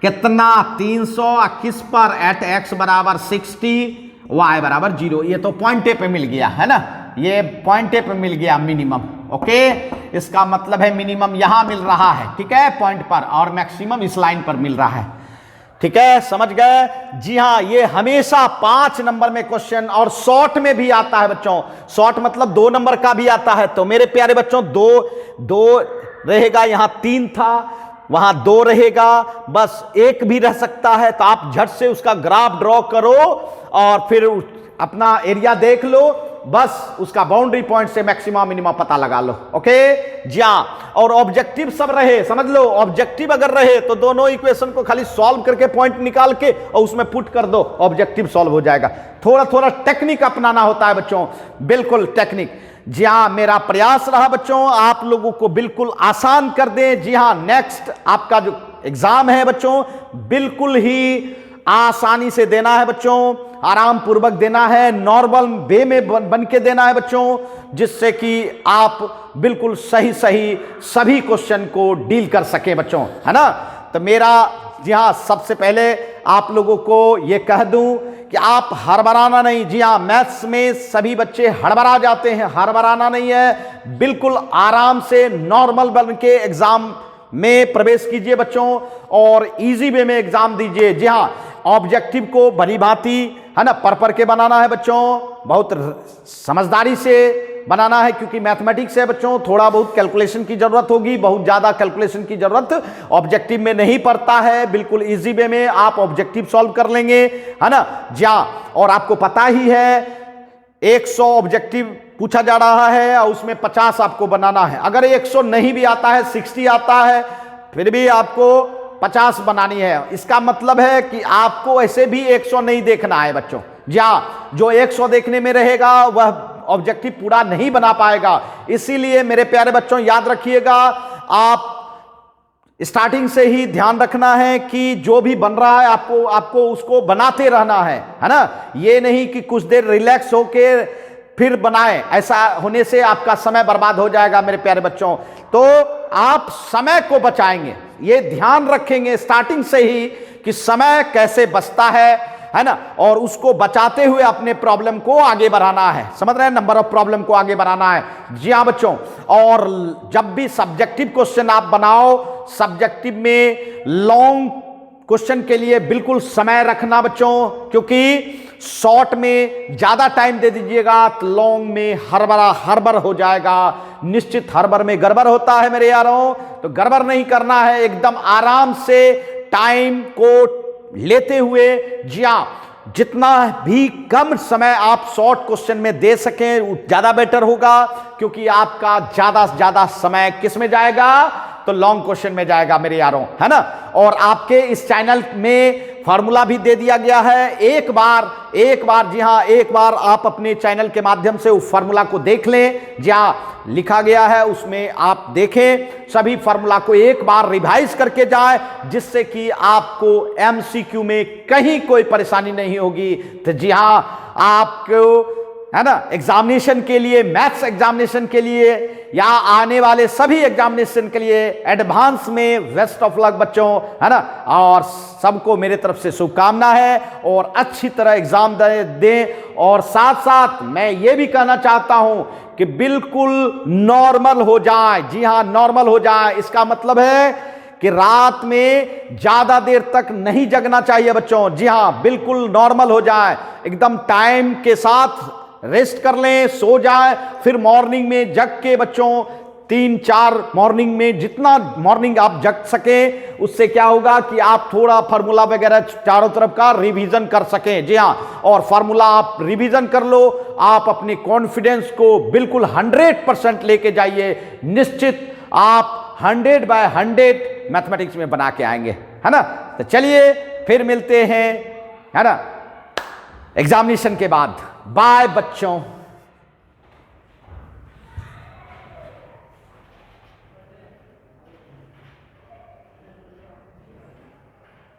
कितना? 300 किस पर? एट एक्स बराबर 60, वाई बराबर 0। ये तो पॉइंटे पे मिल गया है ना, ये पॉइंटे पे मिल गया मिनिमम। ओके, इसका मतलब है मिनिमम यहां मिल रहा है, ठीक है, पॉइंट पर, और मैक्सिमम इस लाइन पर मिल रहा है। ठीक है, समझ गए? जी हां, ये हमेशा 5 नंबर में क्वेश्चन और शॉर्ट में भी आता है बच्चों। शॉर्ट मतलब 2 नंबर का भी आता है। तो मेरे प्यारे बच्चों, दो रहेगा, यहां 3 था, वहां 2 रहेगा, बस 1 भी रह सकता है। तो आप झट से उसका ग्राफ ड्रॉ करो और फिर अपना एरिया देख लो, बस उसका बाउंड्री पॉइंट से मैक्सिमम मिनिमम पता लगा लो। ओके जी हां, और ऑब्जेक्टिव सब रहे, समझ लो, ऑब्जेक्टिव अगर रहे तो दोनों इक्वेशन को खाली सॉल्व करके पॉइंट निकाल के और उसमें पुट कर दो, ऑब्जेक्टिव सॉल्व हो जाएगा। थोड़ा थोड़ा टेक्निक अपनाना होता है बच्चों, बिल्कुल टेक्निक। जी हां, मेरा प्रयास रहा बच्चों आप लोगों को बिल्कुल आसान कर दे। जी हां, नेक्स्ट आपका जो एग्जाम है बच्चों, बिल्कुल ही आसानी से देना है बच्चों, आराम पूर्वक देना है, नॉर्मल वे में बन के देना है बच्चों, जिससे कि आप बिल्कुल सही सभी क्वेश्चन को डील कर सके बच्चों, है ना। तो मेरा जी हाँ, सबसे पहले आप लोगों को ये कह दूं कि आप हड़बड़ाना नहीं। जी हाँ, मैथ्स में सभी बच्चे हड़बड़ा जाते हैं, हड़बड़ाना नहीं है, बिल्कुल आराम से नॉर्मल बन के एग्जाम में प्रवेश कीजिए बच्चों, और इजी वे में एग्जाम दीजिए। जी हाँ, ऑब्जेक्टिव को भली भांति, है ना, पर के बनाना है बच्चों, बहुत समझदारी से बनाना है, क्योंकि मैथमेटिक्स है बच्चों, थोड़ा बहुत कैलकुलेशन की जरूरत होगी, बहुत ज्यादा कैलकुलेशन की जरूरत ऑब्जेक्टिव में नहीं पड़ता है। बिल्कुल इजी वे में आप ऑब्जेक्टिव सॉल्व कर लेंगे, है ना। जी हाँ, और आपको पता ही है 100 ऑब्जेक्टिव पूछा जा रहा है और उसमें 50 आपको बनाना है। अगर 100 नहीं भी आता है, 60 आता है, फिर भी आपको 50 बनानी है। इसका मतलब है कि आपको ऐसे भी 100 नहीं देखना है बच्चों। जी हाँ, जो 100 देखने में रहेगा वह ऑब्जेक्टिव पूरा नहीं बना पाएगा। इसीलिए मेरे प्यारे बच्चों याद रखिएगा, आप स्टार्टिंग से ही ध्यान रखना है कि जो भी बन रहा है आपको उसको बनाते रहना है ना। ये नहीं कि कुछ देर रिलैक्स होके फिर बनाएं, ऐसा होने से आपका समय बर्बाद हो जाएगा मेरे प्यारे बच्चों। तो आप समय को बचाएंगे, ये ध्यान रखेंगे स्टार्टिंग से ही कि समय कैसे बचता है ना, और उसको बचाते हुए अपने प्रॉब्लम को आगे बढ़ाना है। समझ रहे हैं, नंबर ऑफ प्रॉब्लम को आगे बढ़ाना है। जी हाँ बच्चों, और जब भी सब्जेक्टिव क्वेश्चन आप बनाओ, सब्जेक्टिव में लॉन्ग क्वेश्चन के लिए बिल्कुल समय रखना बच्चों, क्योंकि शॉर्ट में ज्यादा टाइम दे दीजिएगा तो लॉन्ग में हड़बड़ हो जाएगा। निश्चित हड़बड़ में गड़बड़ होता है मेरे यारों, तो गड़बड़ नहीं करना है, एकदम आराम से टाइम को लेते हुए। जी हाँ, जितना भी कम समय आप शॉर्ट क्वेश्चन में दे सकें ज्यादा बेटर होगा, क्योंकि आपका ज्यादा से ज्यादा समय किस में जाएगा, तो लॉन्ग क्वेश्चन में जाएगा मेरे यारों, है ना। और आपके इस चैनल में फार्मूला भी दे दिया गया है, एक बार जी हाँ, एक बार आप अपने चैनल के माध्यम से उस फार्मूला को देख लें, जहाँ लिखा गया है उसमें आप देखें, सभी फार्मूला को एक बार रिवाइज करके जाए, जिससे कि आपको एमसीक्यू में कहीं कोई परेशानी नहीं होगी। तो जी हाँ, आपको, है ना, एग्जामिनेशन के लिए, मैथ्स एग्जामिनेशन के लिए या आने वाले सभी एग्जामिनेशन के लिए एडवांस में बेस्ट ऑफ लक बच्चों, है ना। और सबको मेरे तरफ से शुभकामना है, और अच्छी तरह एग्जाम दें। और साथ साथ मैं ये भी कहना चाहता हूं कि बिल्कुल नॉर्मल हो जाए। जी हां, नॉर्मल हो जाए, इसका मतलब है कि रात में ज्यादा देर तक नहीं जगना चाहिए बच्चों। जी हां, बिल्कुल नॉर्मल हो जाए, एकदम टाइम के साथ रेस्ट कर लें, सो जाए, फिर मॉर्निंग में जग के बच्चों 3-4 मॉर्निंग में, जितना मॉर्निंग आप जग सके, उससे क्या होगा कि आप थोड़ा फार्मूला वगैरह चारों तरफ का रिवीजन कर सकें। जी हाँ, और फार्मूला आप रिवीजन कर लो, आप अपने कॉन्फिडेंस को बिल्कुल 100% लेके जाइए, निश्चित आप 100/100 मैथमेटिक्स में बना के आएंगे, है ना। तो चलिए फिर मिलते हैं, है ना, एग्जामिनेशन के बाद। बाय बच्चों।